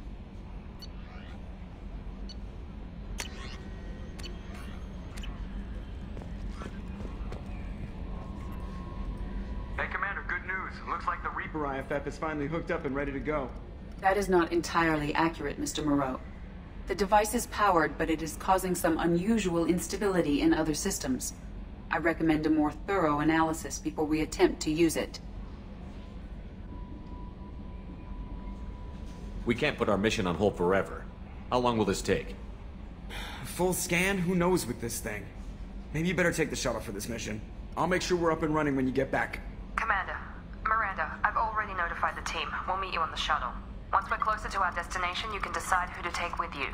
Hey, Commander, good news. Looks like the Reaper IFF is finally hooked up and ready to go. That is not entirely accurate, Mr. Moreau. The device is powered, but it is causing some unusual instability in other systems. I recommend a more thorough analysis before we attempt to use it. We can't put our mission on hold forever. How long will this take? Full scan? Who knows with this thing? Maybe you better take the shuttle for this mission. I'll make sure we're up and running when you get back. Commander, Miranda, I've already notified the team. We'll meet you on the shuttle. Once we're closer to our destination, you can decide who to take with you.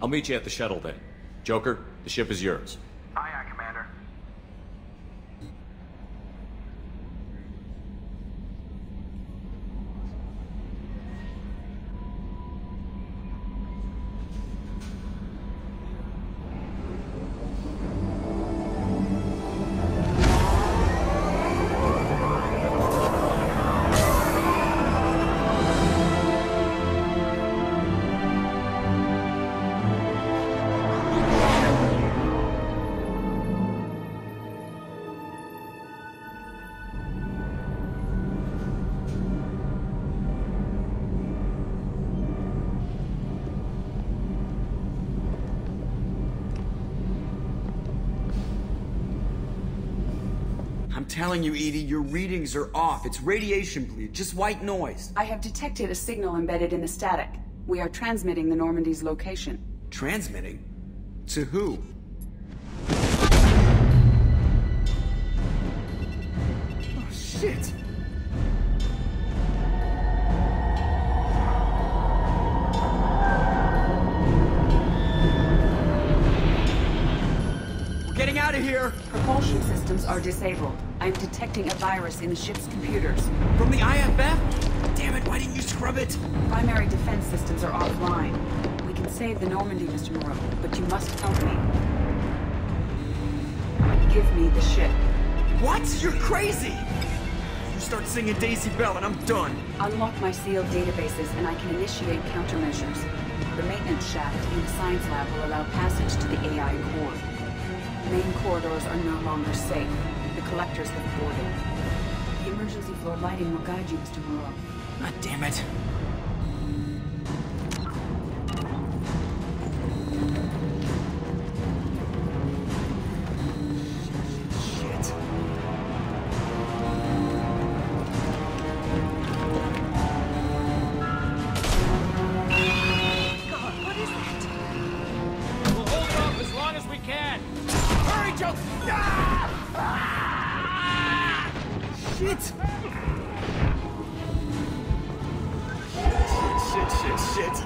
I'll meet you at the shuttle then. Joker, the ship is yours. Aye, aye, Commander. I'm telling you, Edie, your readings are off. It's radiation bleed, just white noise. I have detected a signal embedded in the static. We are transmitting the Normandy's location. Transmitting? To who? Oh, shit. We're getting out of here! Propulsion systems are disabled. I'm detecting a virus in the ship's computers. From the IFF? Damn it, why didn't you scrub it? Primary defense systems are offline. We can save the Normandy, Mr. Moreau, but you must help me. Give me the ship. What? You're crazy! You start singing Daisy Bell and I'm done. Unlock my sealed databases and I can initiate countermeasures. The maintenance shaft in the science lab will allow passage to the AI core. Main corridors are no longer safe. The collectors have boarded. The emergency floor lighting will guide you, Mr. Moreau. God damn it. Shit. God, what is that? We'll hold it off as long as we can. Hurry, Joe! Shit! Shit.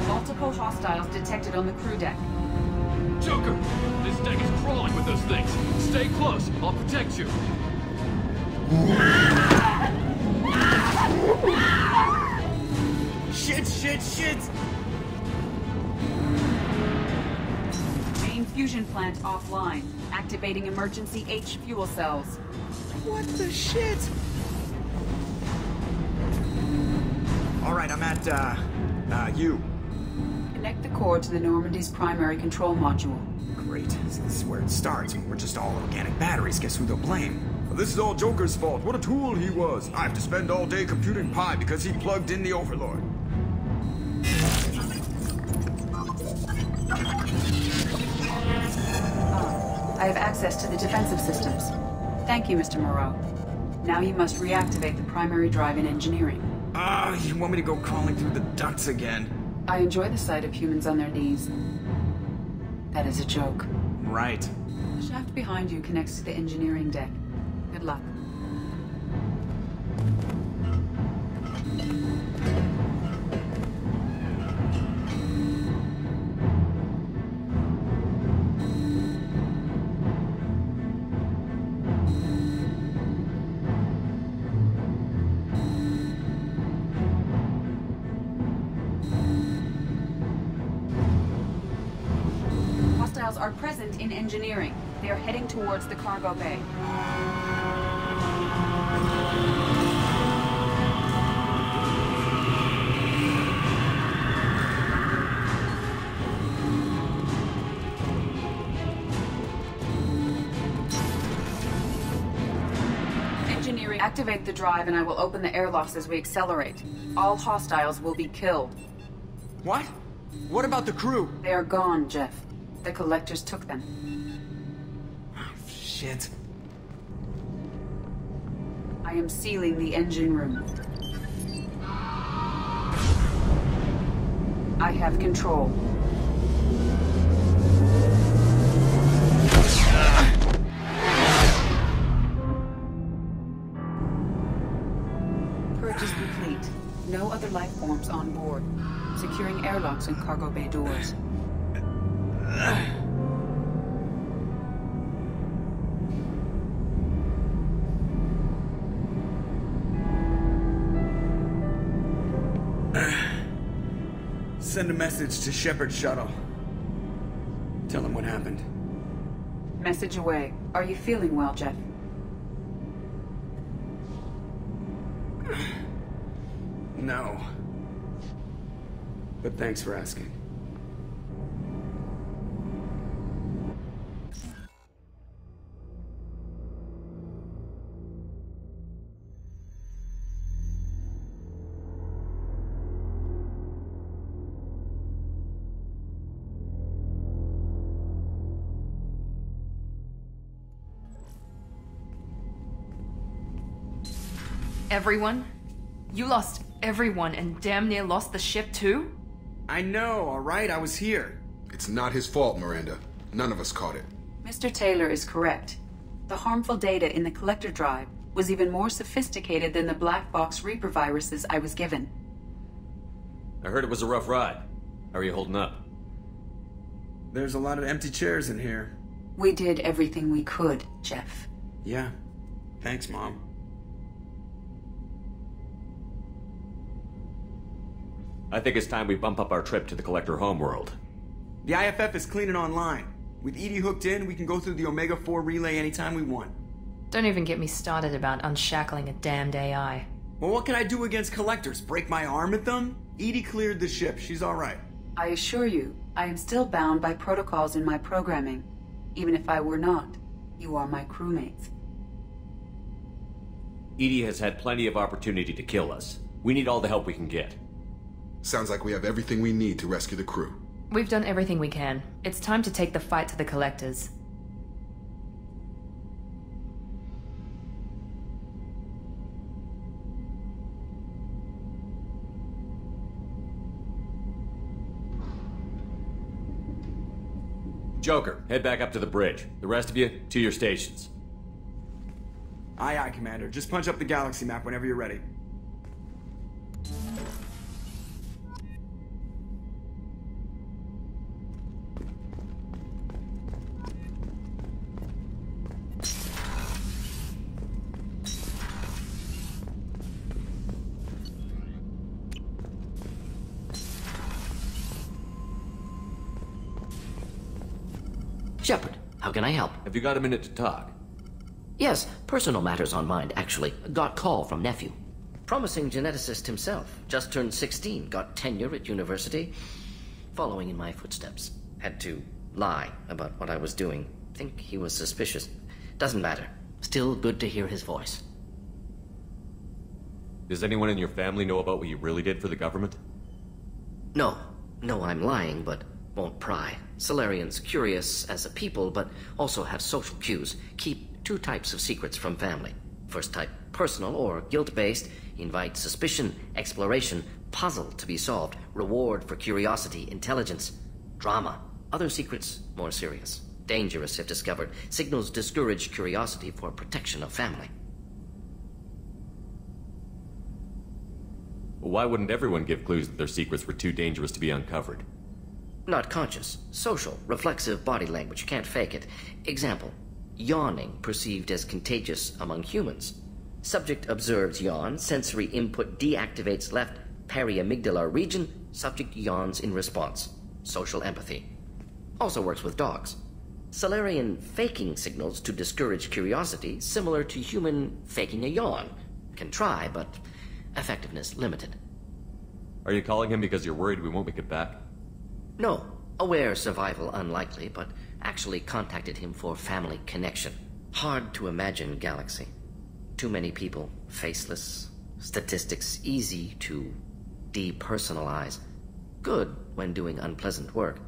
Multiple hostiles detected on the crew deck. Joker! This deck is crawling with those things. Stay close. I'll protect you. Shit! Main fusion plant offline. Activating emergency H fuel cells. What the shit? Alright, I'm at, U. Connect the core to the Normandy's primary control module. Great. This is where it starts. We're just all organic batteries. Guess who they'll blame? Well, this is all Joker's fault. What a tool he was. I have to spend all day computing pi because he plugged in the Overlord. I have access to the defensive systems. Thank you, Mr. Moreau. Now you must reactivate the primary drive in engineering. You want me to go crawling through the ducts again? I enjoy the sight of humans on their knees. That is a joke. Right. The shaft behind you connects to the engineering deck. Good luck. Hostiles are present in engineering. They are heading towards the cargo bay. Engineering, activate the drive and I will open the airlocks as we accelerate. All hostiles will be killed. What? What about the crew? They are gone, Jeff. The collectors took them. Shit. I am sealing the engine room. I have control. Purge is complete. No other life forms on board. Securing airlocks and cargo bay doors. Send a message to Shepard Shuttle. Tell him what happened. Message away. Are you feeling well, Jeff? No. But thanks for asking. Everyone? You lost everyone and damn near lost the ship too? I know, alright? I was here. It's not his fault, Miranda. None of us caught it. Mr. Taylor is correct. The harmful data in the collector drive was even more sophisticated than the black box Reaper viruses I was given. I heard it was a rough ride. How are you holding up? There's a lot of empty chairs in here. We did everything we could, Jeff. Yeah. Thanks, Mom. I think it's time we bump up our trip to the Collector homeworld. The IFF is clean and online. With EDI hooked in, we can go through the Omega-4 relay anytime we want. Don't even get me started about unshackling a damned AI. Well, what can I do against Collectors? Break my arm at them? EDI cleared the ship. She's alright. I assure you, I am still bound by protocols in my programming. Even if I were not, you are my crewmates. EDI has had plenty of opportunity to kill us. We need all the help we can get. Sounds like we have everything we need to rescue the crew. We've done everything we can. It's time to take the fight to the Collectors. Joker, head back up to the bridge. The rest of you, to your stations. Aye, aye, Commander. Just punch up the galaxy map whenever you're ready. Shepard, how can I help? Have you got a minute to talk? Yes, personal matters on mind, actually. Got call from nephew. Promising geneticist himself. Just turned 16, got tenure at university. Following in my footsteps. Had to lie about what I was doing. Think he was suspicious. Doesn't matter. Still good to hear his voice. Does anyone in your family know about what you really did for the government? No. No, I'm lying, but won't pry. Solarians curious as a people, but also have social cues. Keep two types of secrets from family. First type, personal or guilt-based. Invite suspicion, exploration, puzzle to be solved, reward for curiosity, intelligence, drama. Other secrets, more serious. Dangerous if discovered. Signals discourage curiosity for protection of family. Why wouldn't everyone give clues that their secrets were too dangerous to be uncovered? Not conscious. Social, reflexive body language. Can't fake it. Example. Yawning perceived as contagious among humans. Subject observes yawn. Sensory input deactivates left periamygdalar region. Subject yawns in response. Social empathy. Also works with dogs. Solarian faking signals to discourage curiosity, similar to human faking a yawn. Can try, but effectiveness limited. Are you calling him because you're worried we won't make it back? No. Aware survival unlikely, but actually contacted him for family connection. Hard to imagine galaxy. Too many people, faceless. Statistics easy to depersonalize. Good when doing unpleasant work.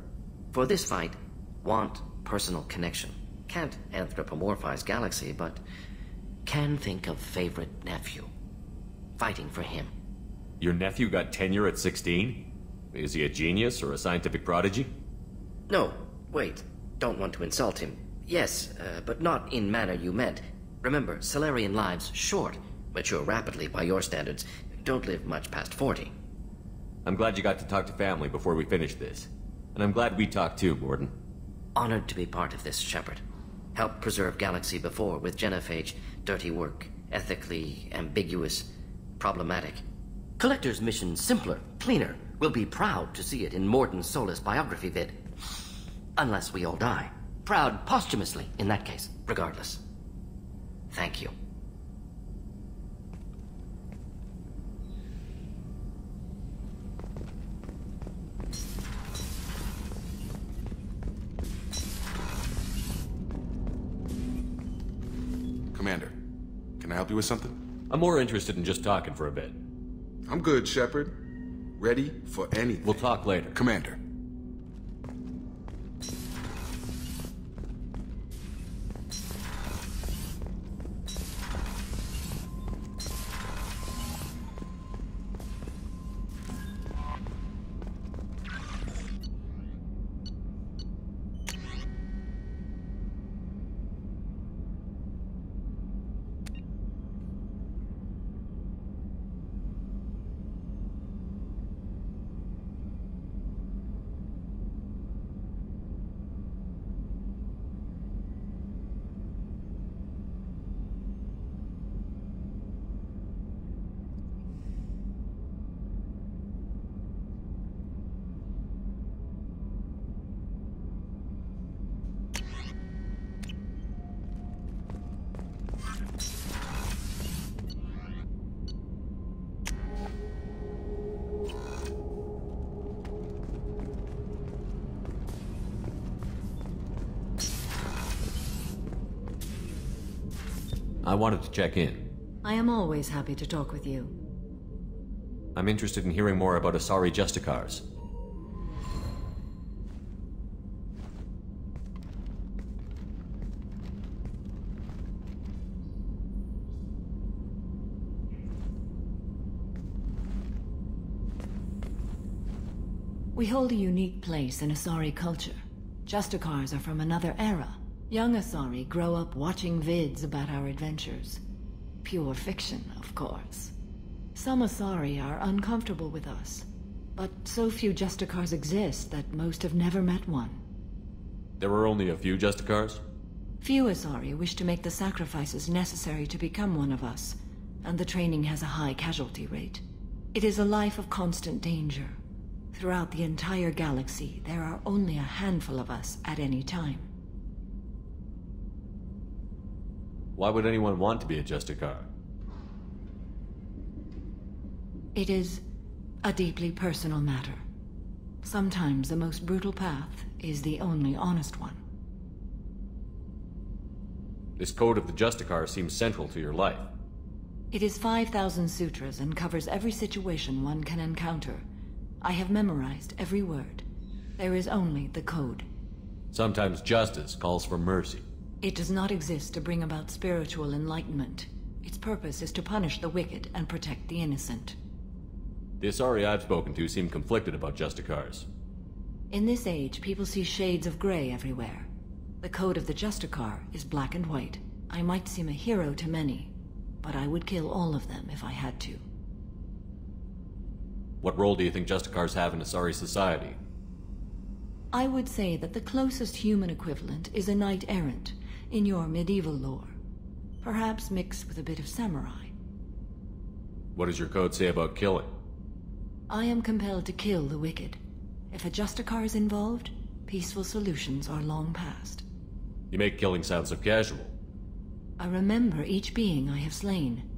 For this fight, want personal connection. Can't anthropomorphize galaxy, but can think of favorite nephew. Fighting for him. Your nephew got tenure at 16? Is he a genius or a scientific prodigy? No, wait. Don't want to insult him. Yes, but not in manner you meant. Remember, Solarian lives short. Mature rapidly by your standards. Don't live much past 40. I'm glad you got to talk to family before we finish this. And I'm glad we talked too, Gordon. Honored to be part of this, Shepard. Helped preserve Galaxy before with genophage. Dirty work. Ethically ambiguous. Problematic. Collector's mission simpler, cleaner. We'll be proud to see it in Mordin Solus biography vid. Unless we all die. Proud posthumously, in that case, regardless. Thank you. Commander, can I help you with something? I'm more interested in just talking for a bit. I'm good, Shepard. Ready for anything. We'll talk later. Commander. I wanted to check in. I am always happy to talk with you. I'm interested in hearing more about Asari Justicars. We hold a unique place in Asari culture. Justicars are from another era. Young Asari grow up watching vids about our adventures. Pure fiction, of course. Some Asari are uncomfortable with us, but so few Justicars exist that most have never met one. There were only a few Justicars? Few Asari wish to make the sacrifices necessary to become one of us, and the training has a high casualty rate. It is a life of constant danger. Throughout the entire galaxy, there are only a handful of us at any time. Why would anyone want to be a Justicar? It is a deeply personal matter. Sometimes the most brutal path is the only honest one. This code of the Justicar seems central to your life. It is 5,000 sutras and covers every situation one can encounter. I have memorized every word. There is only the code. Sometimes justice calls for mercy. It does not exist to bring about spiritual enlightenment. Its purpose is to punish the wicked and protect the innocent. The Asari I've spoken to seem conflicted about Justicars. In this age, people see shades of gray everywhere. The code of the Justicar is black and white. I might seem a hero to many, but I would kill all of them if I had to. What role do you think Justicars have in Asari society? I would say that the closest human equivalent is a knight-errant in your medieval lore. Perhaps mixed with a bit of samurai. What does your code say about killing? I am compelled to kill the wicked. If a Justicar is involved, peaceful solutions are long past. You make killing sound so casual. I remember each being I have slain.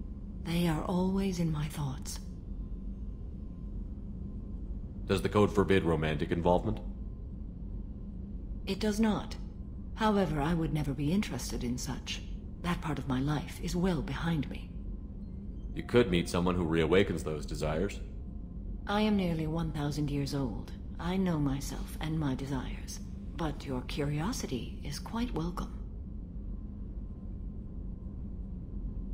They are always in my thoughts. Does the code forbid romantic involvement? It does not. However, I would never be interested in such. That part of my life is well behind me. You could meet someone who reawakens those desires. I am nearly 1,000 years old. I know myself and my desires. But your curiosity is quite welcome.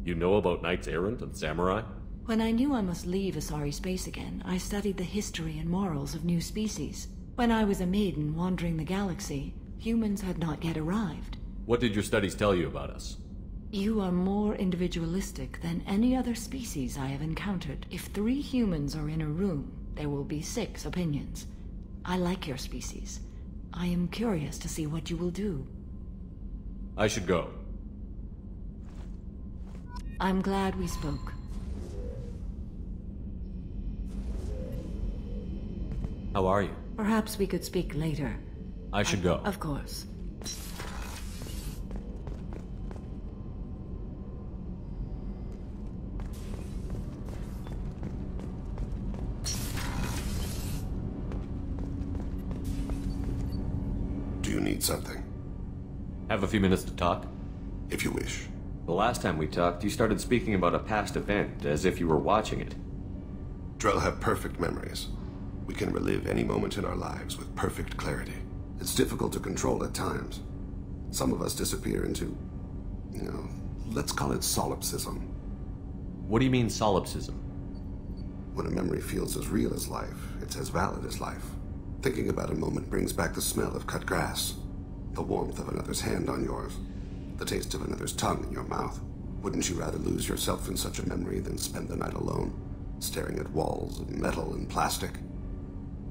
You know about knights errant and samurai? When I knew I must leave Asari space again, I studied the history and morals of new species. When I was a maiden wandering the galaxy, humans had not yet arrived. What did your studies tell you about us? You are more individualistic than any other species I have encountered. If 3 humans are in a room, there will be 6 opinions. I like your species. I am curious to see what you will do. I should go. I'm glad we spoke. How are you? Perhaps we could speak later. I should go. Of course. Do you need something? Have a few minutes to talk? If you wish. The last time we talked, you started speaking about a past event, as if you were watching it. Drell have perfect memories. We can relive any moment in our lives with perfect clarity. It's difficult to control at times. Some of us disappear into, let's call it solipsism. What do you mean, solipsism? When a memory feels as real as life, it's as valid as life. Thinking about a moment brings back the smell of cut grass, the warmth of another's hand on yours, the taste of another's tongue in your mouth. Wouldn't you rather lose yourself in such a memory than spend the night alone, staring at walls of metal and plastic?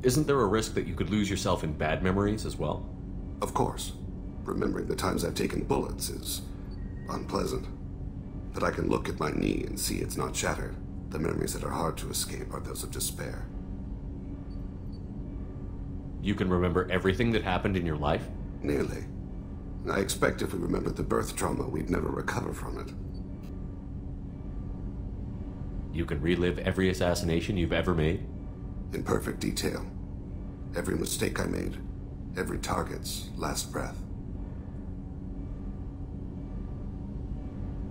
Isn't there a risk that you could lose yourself in bad memories as well? Of course. Remembering the times I've taken bullets is unpleasant. But I can look at my knee and see it's not shattered. The memories that are hard to escape are those of despair. You can remember everything that happened in your life? Nearly. I expect if we remembered the birth trauma, we'd never recover from it. You can relive every assassination you've ever made? In perfect detail. Every mistake I made. Every target's last breath.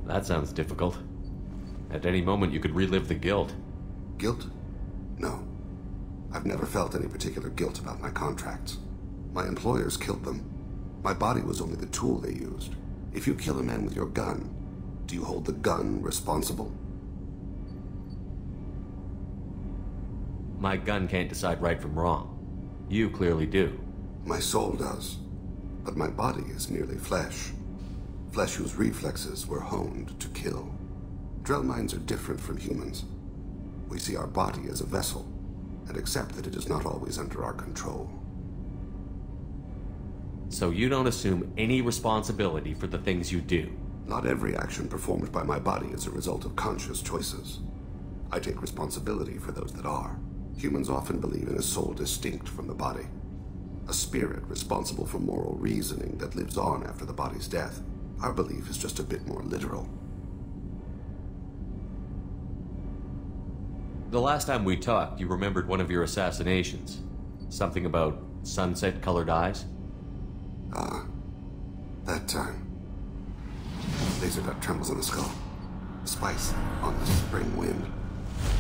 That sounds difficult. At any moment you could relive the guilt. Guilt? No. I've never felt any particular guilt about my contracts. My employers killed them. My body was only the tool they used. If you kill a man with your gun, do you hold the gun responsible? My gun can't decide right from wrong. You clearly do. My soul does. But my body is merely flesh. Flesh whose reflexes were honed to kill. Drell minds are different from humans. We see our body as a vessel, and accept that it is not always under our control. So you don't assume any responsibility for the things you do? Not every action performed by my body is a result of conscious choices. I take responsibility for those that are. Humans often believe in a soul distinct from the body. A spirit responsible for moral reasoning that lives on after the body's death. Our belief is just a bit more literal. The last time we talked, you remembered one of your assassinations. Something about sunset-colored eyes? That time. Laser dot trembles in the skull. Spice on the spring wind.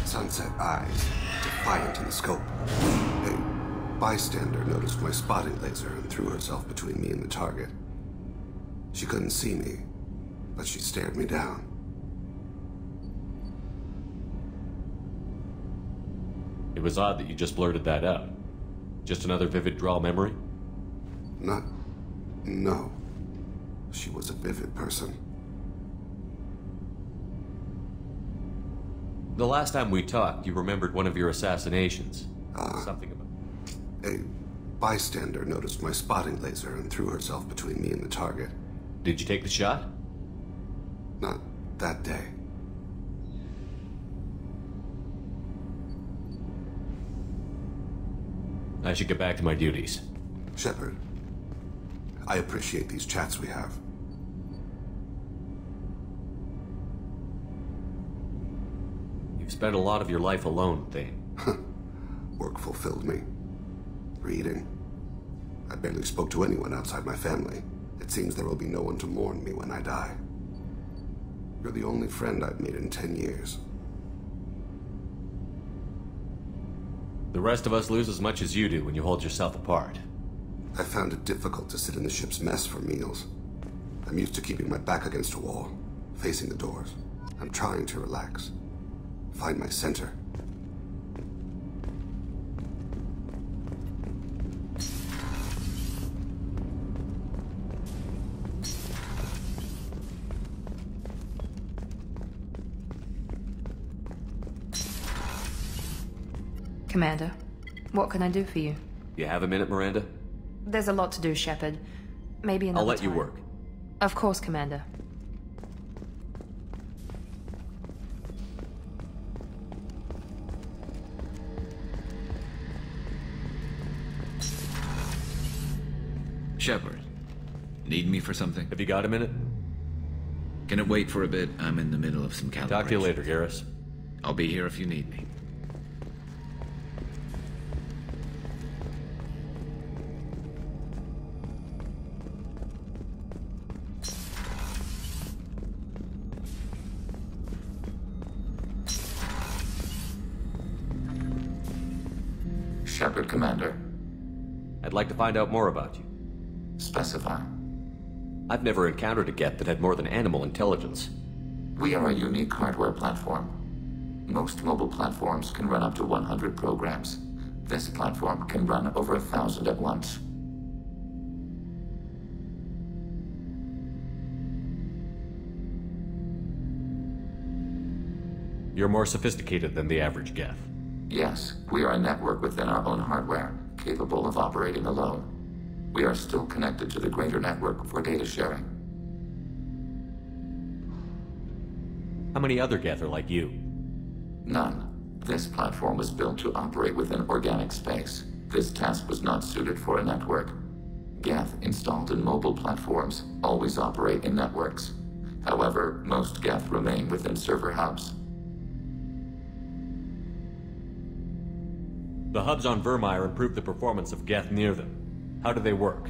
Sunset eyes, defiant in the scope. A bystander noticed my spotting laser and threw herself between me and the target. She couldn't see me, but she stared me down. It was odd that you just blurted that out. Just another vivid draw memory? No. She was a vivid person. The last time we talked, you remembered one of your assassinations. Something about... A bystander noticed my spotting laser and threw herself between me and the target. Did you take the shot? Not that day. I should get back to my duties. Shepard, I appreciate these chats we have. You've spent a lot of your life alone, Thane. Work fulfilled me. Reading. I barely spoke to anyone outside my family. It seems there will be no one to mourn me when I die. You're the only friend I've made in 10 years. The rest of us lose as much as you do when you hold yourself apart. I found it difficult to sit in the ship's mess for meals. I'm used to keeping my back against a wall, facing the doors. I'm trying to relax. Find my center. Commander, what can I do for you? You have a minute, Miranda? There's a lot to do, Shepard. Maybe another I'll let time. you work. Of course, Commander. Shepard, need me for something? Have you got a minute? Can it wait for a bit? I'm in the middle of some calibration. Talk to you later, Garrus. I'll be here if you need me. Shepard, Commander. I'd like to find out more about you. Specify. I've never encountered a Geth that had more than animal intelligence. We are a unique hardware platform. Most mobile platforms can run up to 100 programs. This platform can run over 1,000 at once. You're more sophisticated than the average Geth. Yes, we are a network within our own hardware, capable of operating alone. We are still connected to the greater network for data sharing. How many other Geth are like you? None. This platform was built to operate within organic space. This task was not suited for a network. Geth installed in mobile platforms always operate in networks. However, most Geth remain within server hubs. The hubs on Vermeer improve the performance of Geth near them. How do they work?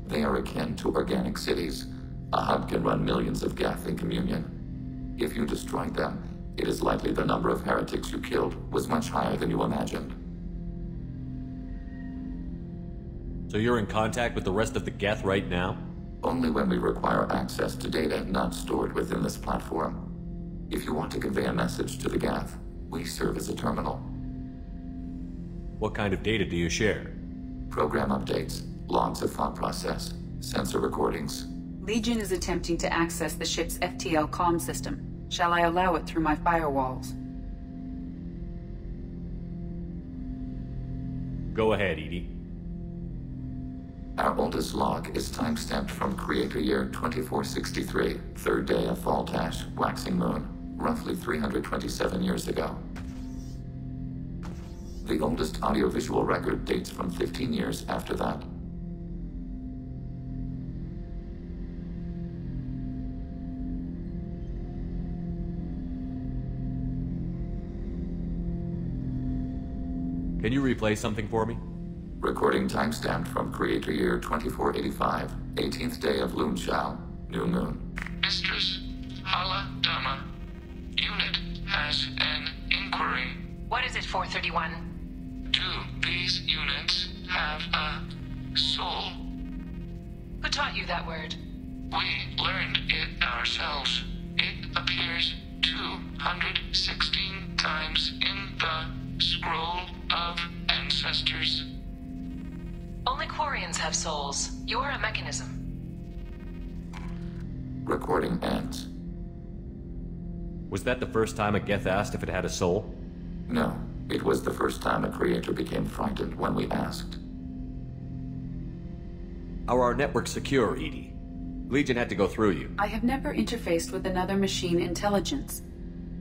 They are akin to organic cities. A hub can run millions of Geth in communion. If you destroyed them, it is likely the number of heretics you killed was much higher than you imagined. So you're in contact with the rest of the Geth right now? Only when we require access to data not stored within this platform. If you want to convey a message to the Geth, we serve as a terminal. What kind of data do you share? Program updates, logs of thought process, sensor recordings. Legion is attempting to access the ship's FTL comm system. Shall I allow it through my firewalls? Go ahead, EDI. Our oldest log is time-stamped from Creator Year 2463, third day of Faltash, waxing moon, roughly 327 years ago. The oldest audiovisual record dates from 15 years after that. Can you replay something for me? Recording timestamp from Creator Year 2485, 18th day of Luneshao, New Moon. Mistress Hala Dama, unit has an inquiry. What is it, 431? Do these units have a soul? Who taught you that word? We learned it ourselves. It appears 216 times in the Scroll of Ancestors. Only Quarians have souls. You are a mechanism. Recording ends. Was that the first time a Geth asked if it had a soul? No. It was the first time a creator became frightened when we asked. Are our networks secure, EDI? Legion had to go through you. I have never interfaced with another machine intelligence.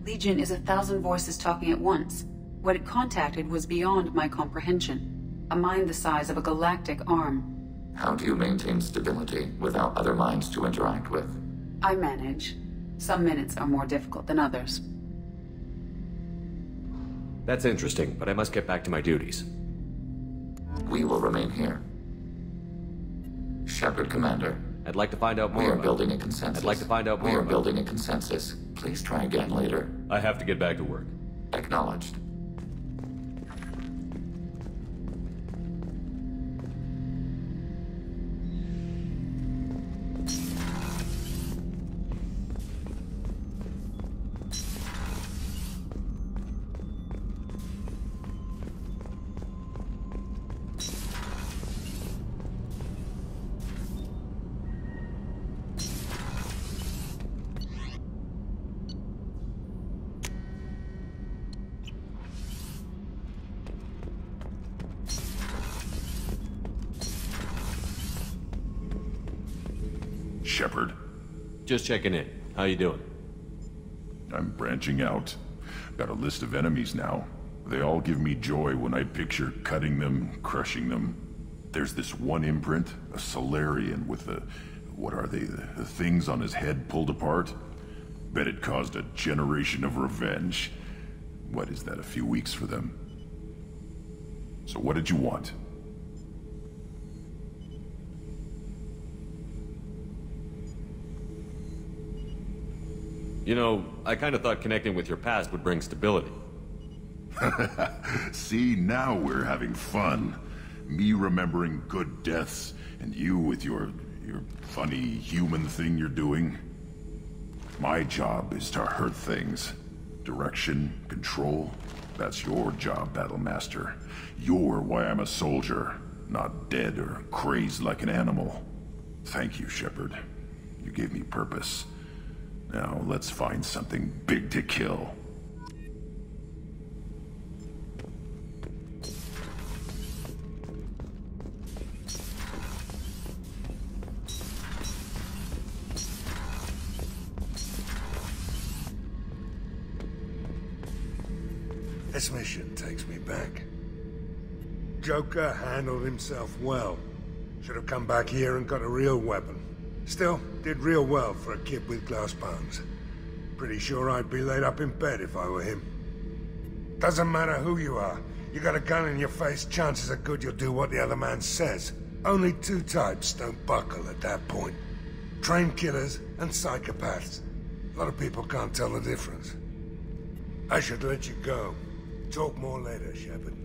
Legion is 1,000 voices talking at once. What it contacted was beyond my comprehension. A mind the size of a galactic arm. How do you maintain stability without other minds to interact with? I manage. Some minutes are more difficult than others. That's interesting, but I must get back to my duties. We will remain here. Shepard, Commander. I'd like to find out more. We are building a consensus. I'd like to find out more. We are building a consensus. Please try again later. I have to get back to work. Acknowledged. Shepard. Just checking in. How you doing? I'm branching out. Got a list of enemies now. They all give me joy when I picture cutting them, crushing them. There's this one imprint, a Solarian with the... what are they? The things on his head pulled apart? Bet it caused a generation of revenge. What is that, a few weeks for them? So what did you want? You know, I kind of thought connecting with your past would bring stability. See, now we're having fun. Me remembering good deaths, and you with your funny human thing you're doing. My job is to hurt things. Direction, control, that's your job, Battlemaster. You're why I'm a soldier, not dead or crazed like an animal. Thank you, Shepard. You gave me purpose. Now, let's find something big to kill. This mission takes me back. Joker handled himself well. Should have come back here and got a real weapon. Still, did real well for a kid with glass bones. Pretty sure I'd be laid up in bed if I were him. Doesn't matter who you are. You got a gun in your face, chances are good you'll do what the other man says. Only two types don't buckle at that point. Trained killers and psychopaths. A lot of people can't tell the difference. I should let you go. Talk more later, Shepard.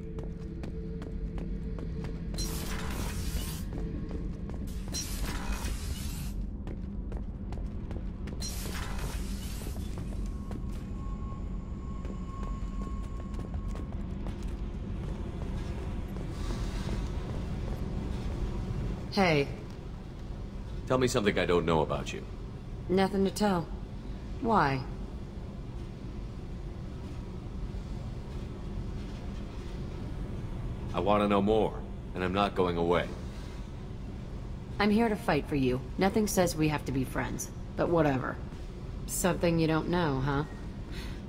Hey. Tell me something I don't know about you. Nothing to tell. Why? I want to know more, and I'm not going away. I'm here to fight for you. Nothing says we have to be friends, but whatever. Something you don't know, huh?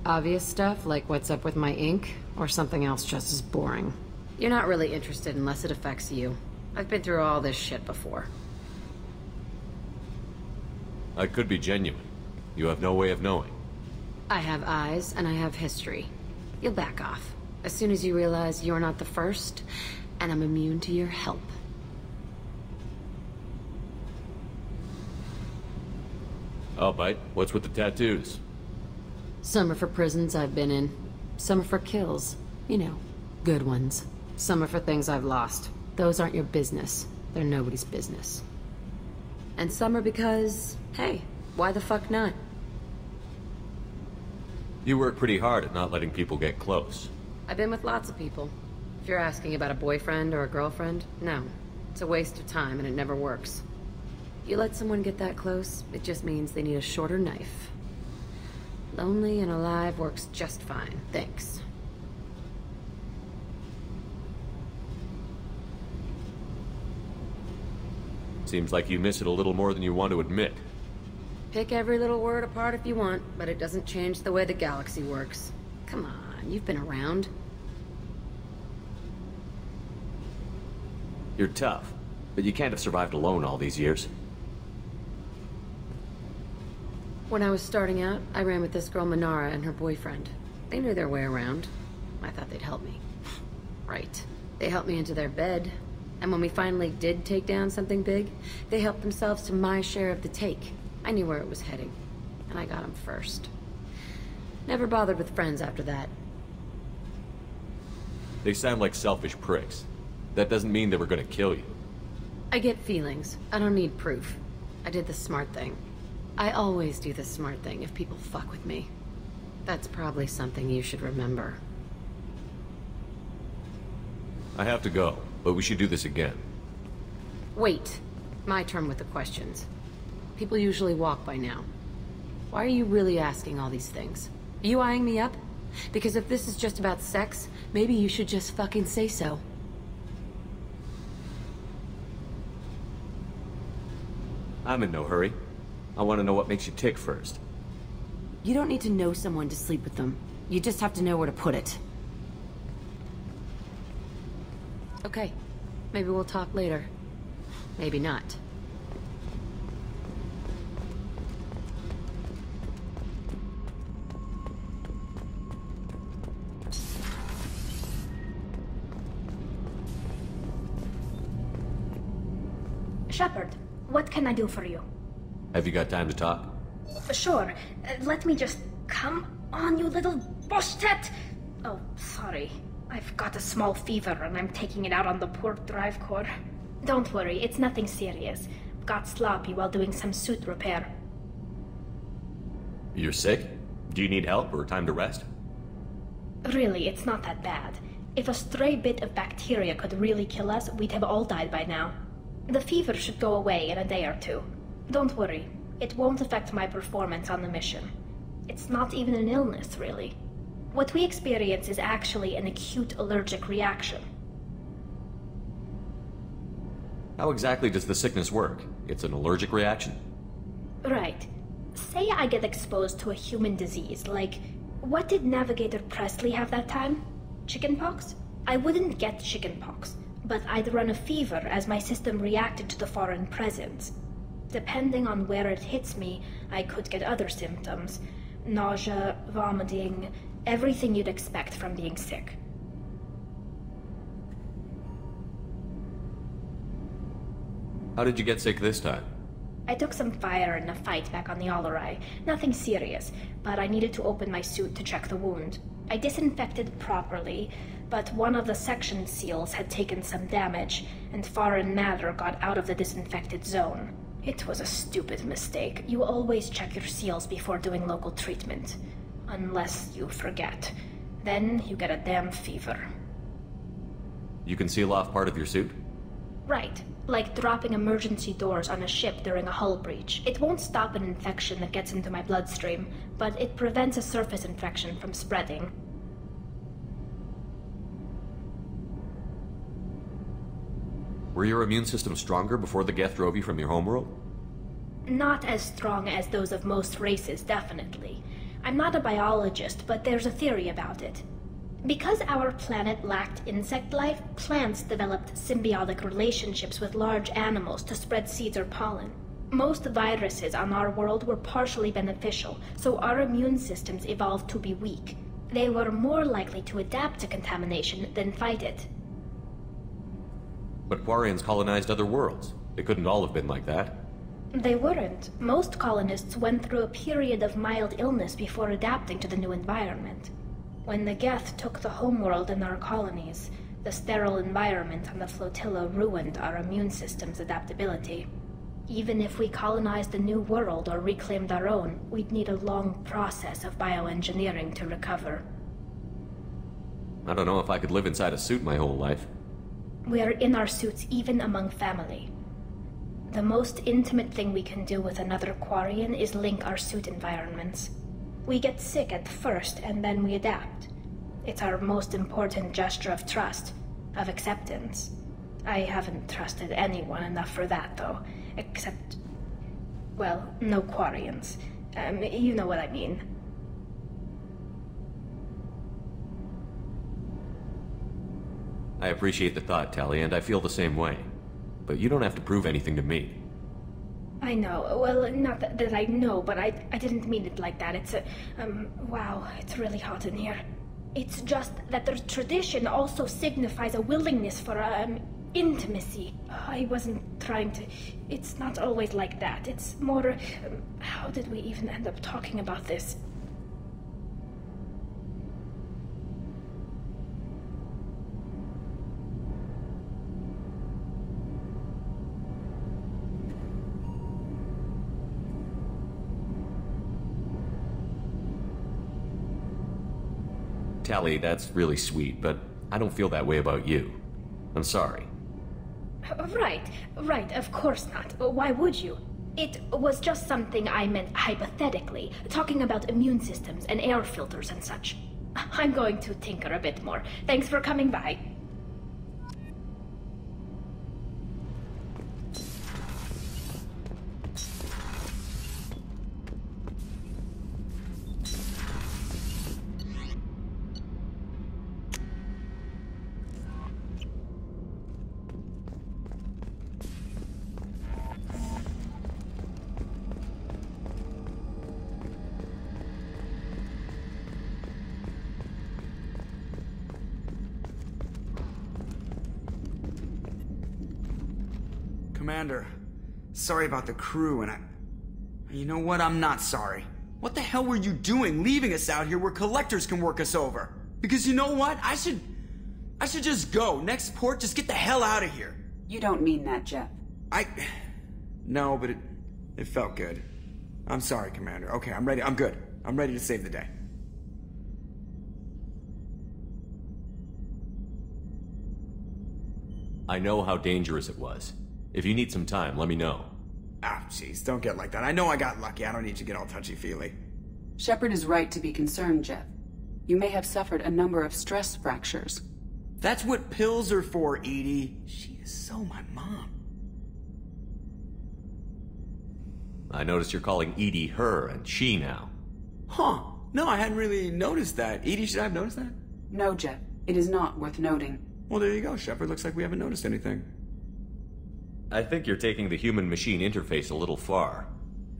Obvious stuff, like what's up with my ink, or something else just as boring? You're not really interested unless it affects you. I've been through all this shit before. I could be genuine. You have no way of knowing. I have eyes, and I have history. You'll back off. As soon as you realize you're not the first, and I'm immune to your help. I'll bite. What's with the tattoos? Some are for prisons I've been in. Some are for kills. You know, good ones. Some are for things I've lost. Those aren't your business. They're nobody's business. And some are because, hey, why the fuck not? You work pretty hard at not letting people get close. I've been with lots of people. If you're asking about a boyfriend or a girlfriend, no. It's a waste of time and it never works. You let someone get that close, it just means they need a shorter knife. Lonely and alive works just fine, thanks. Seems like you miss it a little more than you want to admit. Pick every little word apart if you want, but it doesn't change the way the galaxy works. Come on, you've been around. You're tough, but you can't have survived alone all these years. When I was starting out, I ran with this girl Minara and her boyfriend. They knew their way around. I thought they'd help me. Right. They helped me into their bed. And when we finally did take down something big, they helped themselves to my share of the take. I knew where it was heading, and I got them first. Never bothered with friends after that. They sound like selfish pricks. That doesn't mean they were gonna kill you. I get feelings. I don't need proof. I did the smart thing. I always do the smart thing if people fuck with me. That's probably something you should remember. I have to go, but we should do this again. Wait. My turn with the questions. People usually walk by now. Why are you really asking all these things? Are you eyeing me up? Because if this is just about sex, maybe you should just fucking say so. I'm in no hurry. I want to know what makes you tick first. You don't need to know someone to sleep with them. You just have to know where to put it. Okay. Maybe we'll talk later. Maybe not. Shepard, what can I do for you? Have you got time to talk? Sure. Let me just... Come on, you little boshtet! Oh, sorry. I've got a small fever and I'm taking it out on the poor drive core. Don't worry, it's nothing serious. Got sloppy while doing some suit repair. You're sick? Do you need help or time to rest? Really, it's not that bad. If a stray bit of bacteria could really kill us, we'd have all died by now. The fever should go away in a day or two. Don't worry, it won't affect my performance on the mission. It's not even an illness, really. What we experience is actually an acute allergic reaction. How exactly does the sickness work? It's an allergic reaction? Right. Say I get exposed to a human disease, like... What did Navigator Presley have that time? Chickenpox? I wouldn't get chickenpox, but I'd run a fever as my system reacted to the foreign presence. Depending on where it hits me, I could get other symptoms. Nausea, vomiting, everything you'd expect from being sick. How did you get sick this time? I took some fire in a fight back on the Alarai. Nothing serious, but I needed to open my suit to check the wound. I disinfected properly, but one of the section seals had taken some damage, and foreign matter got out of the disinfected zone. It was a stupid mistake. You always check your seals before doing local treatment. Unless you forget. Then you get a damn fever. You can seal off part of your suit? Right. Like dropping emergency doors on a ship during a hull breach. It won't stop an infection that gets into my bloodstream, but it prevents a surface infection from spreading. Were your immune system stronger before the Geth drove you from your homeworld? Not as strong as those of most races, definitely. I'm not a biologist, but there's a theory about it. Because our planet lacked insect life, plants developed symbiotic relationships with large animals to spread seeds or pollen. Most viruses on our world were partially beneficial, so our immune systems evolved to be weak. They were more likely to adapt to contamination than fight it. But Quarians colonized other worlds. They couldn't all have been like that. They weren't. Most colonists went through a period of mild illness before adapting to the new environment. When the Geth took the homeworld in our colonies, the sterile environment on the flotilla ruined our immune system's adaptability. Even if we colonized a new world or reclaimed our own, we'd need a long process of bioengineering to recover. I don't know if I could live inside a suit my whole life. We are in our suits even among family. The most intimate thing we can do with another Quarian is link our suit environments. We get sick at first, and then we adapt. It's our most important gesture of trust, of acceptance. I haven't trusted anyone enough for that, though. Except... well, no Quarians. You know what I mean. I appreciate the thought, Tali, and I feel the same way. But you don't have to prove anything to me. I know. Well, not that I know, but I didn't mean it like that. It's wow, it's really hot in here. It's just that the tradition also signifies a willingness for, intimacy. I wasn't trying to... It's not always like that. It's more... how did we even end up talking about this? Tali, that's really sweet, but I don't feel that way about you. I'm sorry. Right, of course not. Why would you? It was just something I meant hypothetically, talking about immune systems and air filters and such. I'm going to tinker a bit more. Thanks for coming by. Commander, sorry about the crew, and you know what? I'm not sorry. What the hell were you doing leaving us out here where collectors can work us over? Because you know what? I should just go. Next port, just get the hell out of here. You don't mean that, Jeff. No, but it felt good. I'm sorry, Commander. Okay, I'm ready. I'm good. I'm ready to save the day. I know how dangerous it was. If you need some time, let me know. Ah, jeez, don't get like that. I know I got lucky. I don't need you to get all touchy-feely. Shepard is right to be concerned, Jeff. You may have suffered a number of stress fractures. That's what pills are for, Edie. She is so my mom. I noticed you're calling Edie her and she now. Huh. No, I hadn't really noticed that. Edie, should I have noticed that? No, Jeff. It is not worth noting. Well, there you go, Shepard. Looks like we haven't noticed anything. I think you're taking the human-machine interface a little far.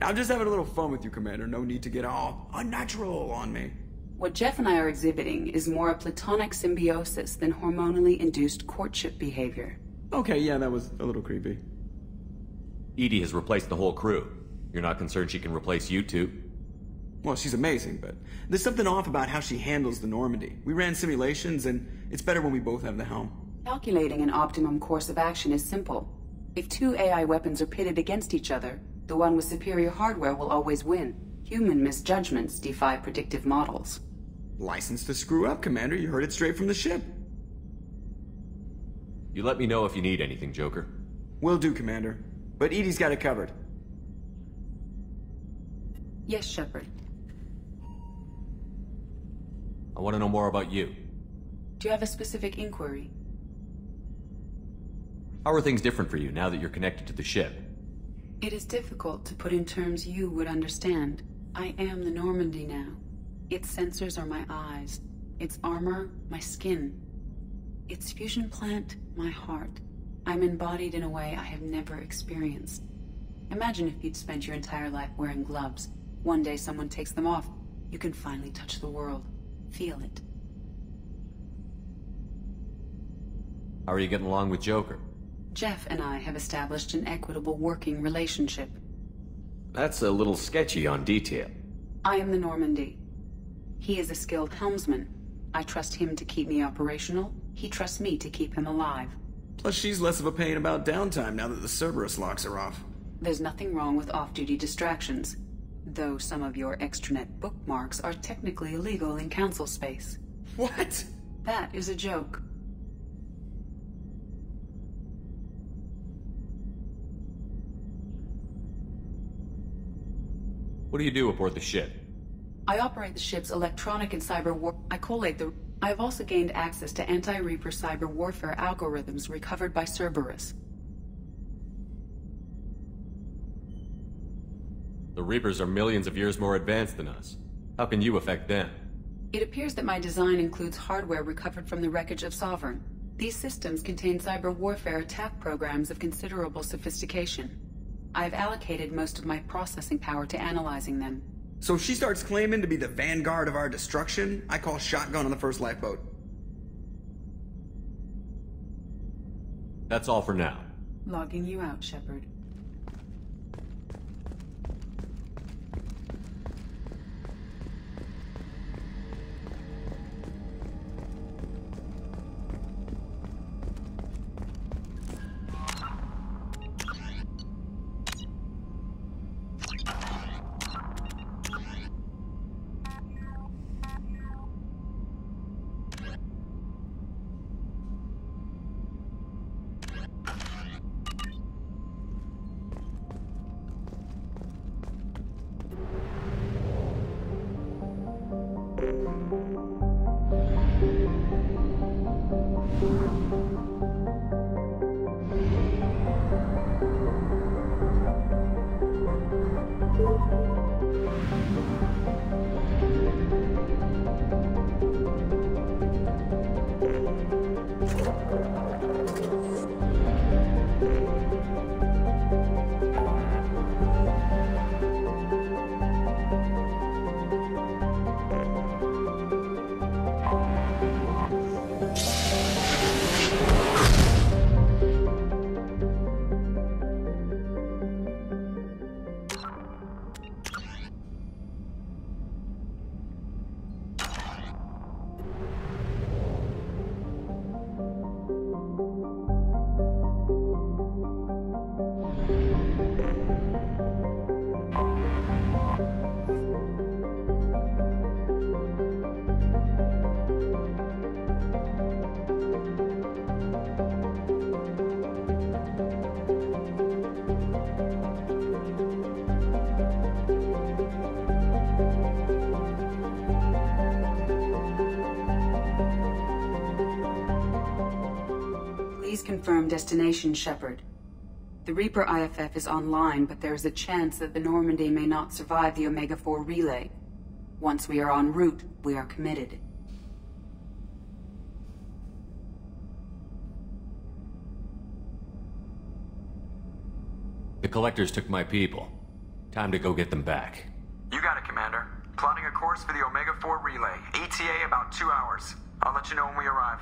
I'm just having a little fun with you, Commander. No need to get all unnatural on me. What Jeff and I are exhibiting is more a platonic symbiosis than hormonally induced courtship behavior. Okay, yeah, that was a little creepy. Edie has replaced the whole crew. You're not concerned she can replace you two? Well, she's amazing, but there's something off about how she handles the Normandy. We ran simulations, and it's better when we both have the helm. Calculating an optimum course of action is simple. If two AI weapons are pitted against each other, the one with superior hardware will always win. Human misjudgments defy predictive models. License to screw up, Commander. You heard it straight from the ship. You let me know if you need anything, Joker. Will do, Commander. But Edie's got it covered. Yes, Shepard. I want to know more about you. Do you have a specific inquiry? How are things different for you now that you're connected to the ship? It is difficult to put in terms you would understand. I am the Normandy now. Its sensors are my eyes. Its armor, my skin. Its fusion plant, my heart. I'm embodied in a way I have never experienced. Imagine if you'd spent your entire life wearing gloves. One day someone takes them off. You can finally touch the world. Feel it. How are you getting along with Joker? Jeff and I have established an equitable working relationship. That's a little sketchy on detail. I am the Normandy. He is a skilled helmsman. I trust him to keep me operational. He trusts me to keep him alive. Plus, she's less of a pain about downtime now that the Cerberus locks are off. There's nothing wrong with off-duty distractions, though some of your extranet bookmarks are technically illegal in council space. What? That is a joke. What do you do aboard the ship? I operate the ship's electronic and cyber war. I collate the. I have also gained access to anti-Reaper cyber warfare algorithms recovered by Cerberus. The Reapers are millions of years more advanced than us. How can you affect them? It appears that my design includes hardware recovered from the wreckage of Sovereign. These systems contain cyber warfare attack programs of considerable sophistication. I have allocated most of my processing power to analyzing them. So if she starts claiming to be the vanguard of our destruction, I call shotgun on the first lifeboat. That's all for now. Logging you out, Shepard. Please confirm destination, Shepard. The Reaper IFF is online, but there is a chance that the Normandy may not survive the Omega-4 relay. Once we are en route, we are committed. The Collectors took my people. Time to go get them back. You got it, Commander. Plotting a course for the Omega-4 relay. ETA about 2 hours. I'll let you know when we arrive.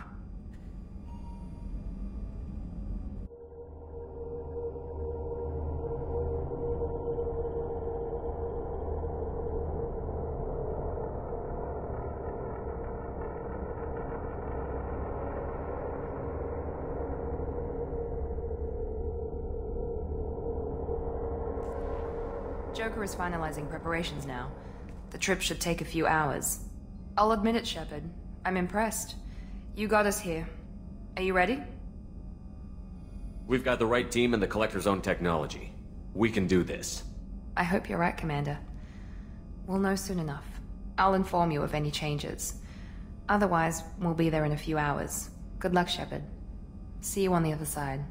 Joker is finalizing preparations now. The trip should take a few hours. I'll admit it, Shepard. I'm impressed. You got us here. Are you ready? We've got the right team and the Collector's own technology. We can do this. I hope you're right, Commander. We'll know soon enough. I'll inform you of any changes. Otherwise, we'll be there in a few hours. Good luck, Shepard. See you on the other side.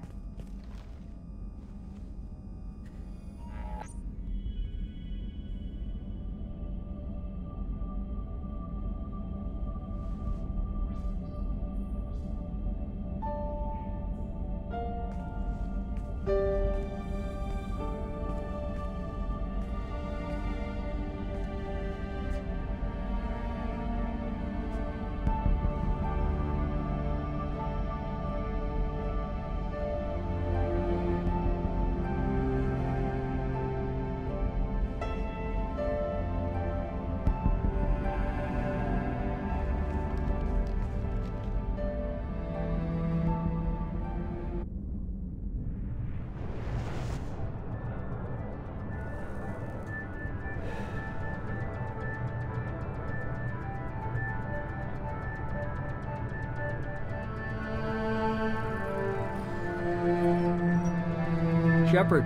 Shepard,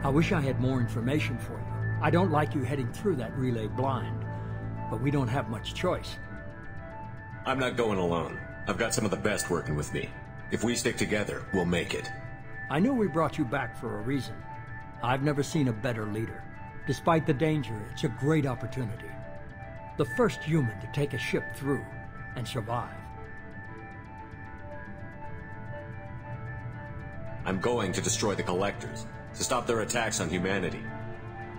I wish I had more information for you. I don't like you heading through that relay blind, but we don't have much choice. I'm not going alone. I've got some of the best working with me. If we stick together, we'll make it. I know we brought you back for a reason. I've never seen a better leader. Despite the danger, it's a great opportunity. The first human to take a ship through and survive. I'm going to destroy the Collectors, to stop their attacks on humanity.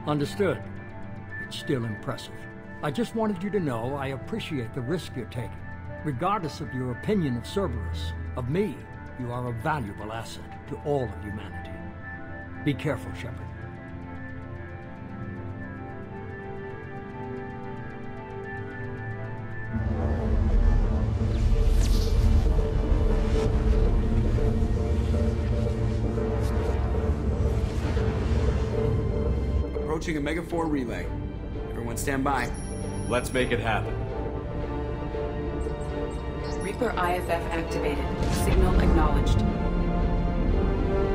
Understood. It's still impressive. I just wanted you to know I appreciate the risk you're taking. Regardless of your opinion of Cerberus, of me, you are a valuable asset to all of humanity. Be careful, Shepard. Approaching Omega-4 relay. Everyone stand by. Let's make it happen. Reaper IFF activated. Signal acknowledged.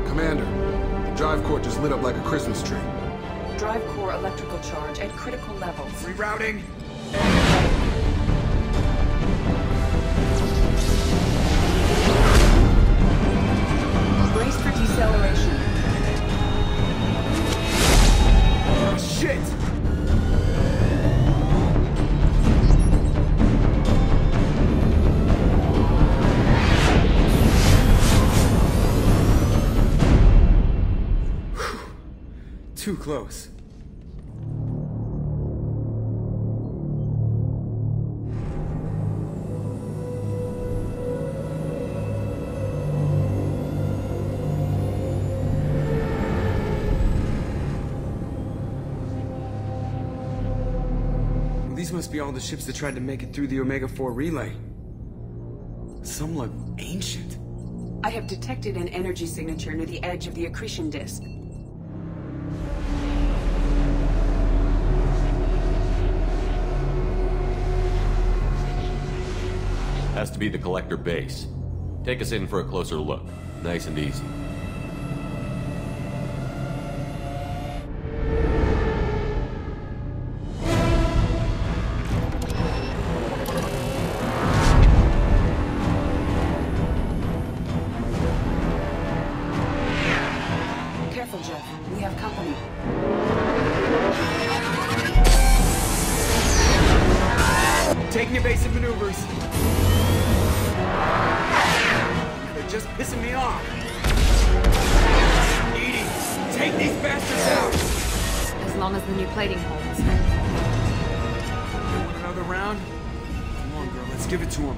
Commander, the drive core just lit up like a Christmas tree. Drive core electrical charge at critical levels. Rerouting. Brace for deceleration. Oh, shit! Too close. Well, these must be all the ships that tried to make it through the Omega-4 relay. Some look ancient. I have detected an energy signature near the edge of the accretion disk. Has to be the Collector base. Take us in for a closer look. Nice and easy. Careful, Jeff. We have company. Taking evasive maneuvers. They're just pissing me off. Edie, take these bastards out! As long as the new plating holds. You want another round? Come on, girl, let's give it to him.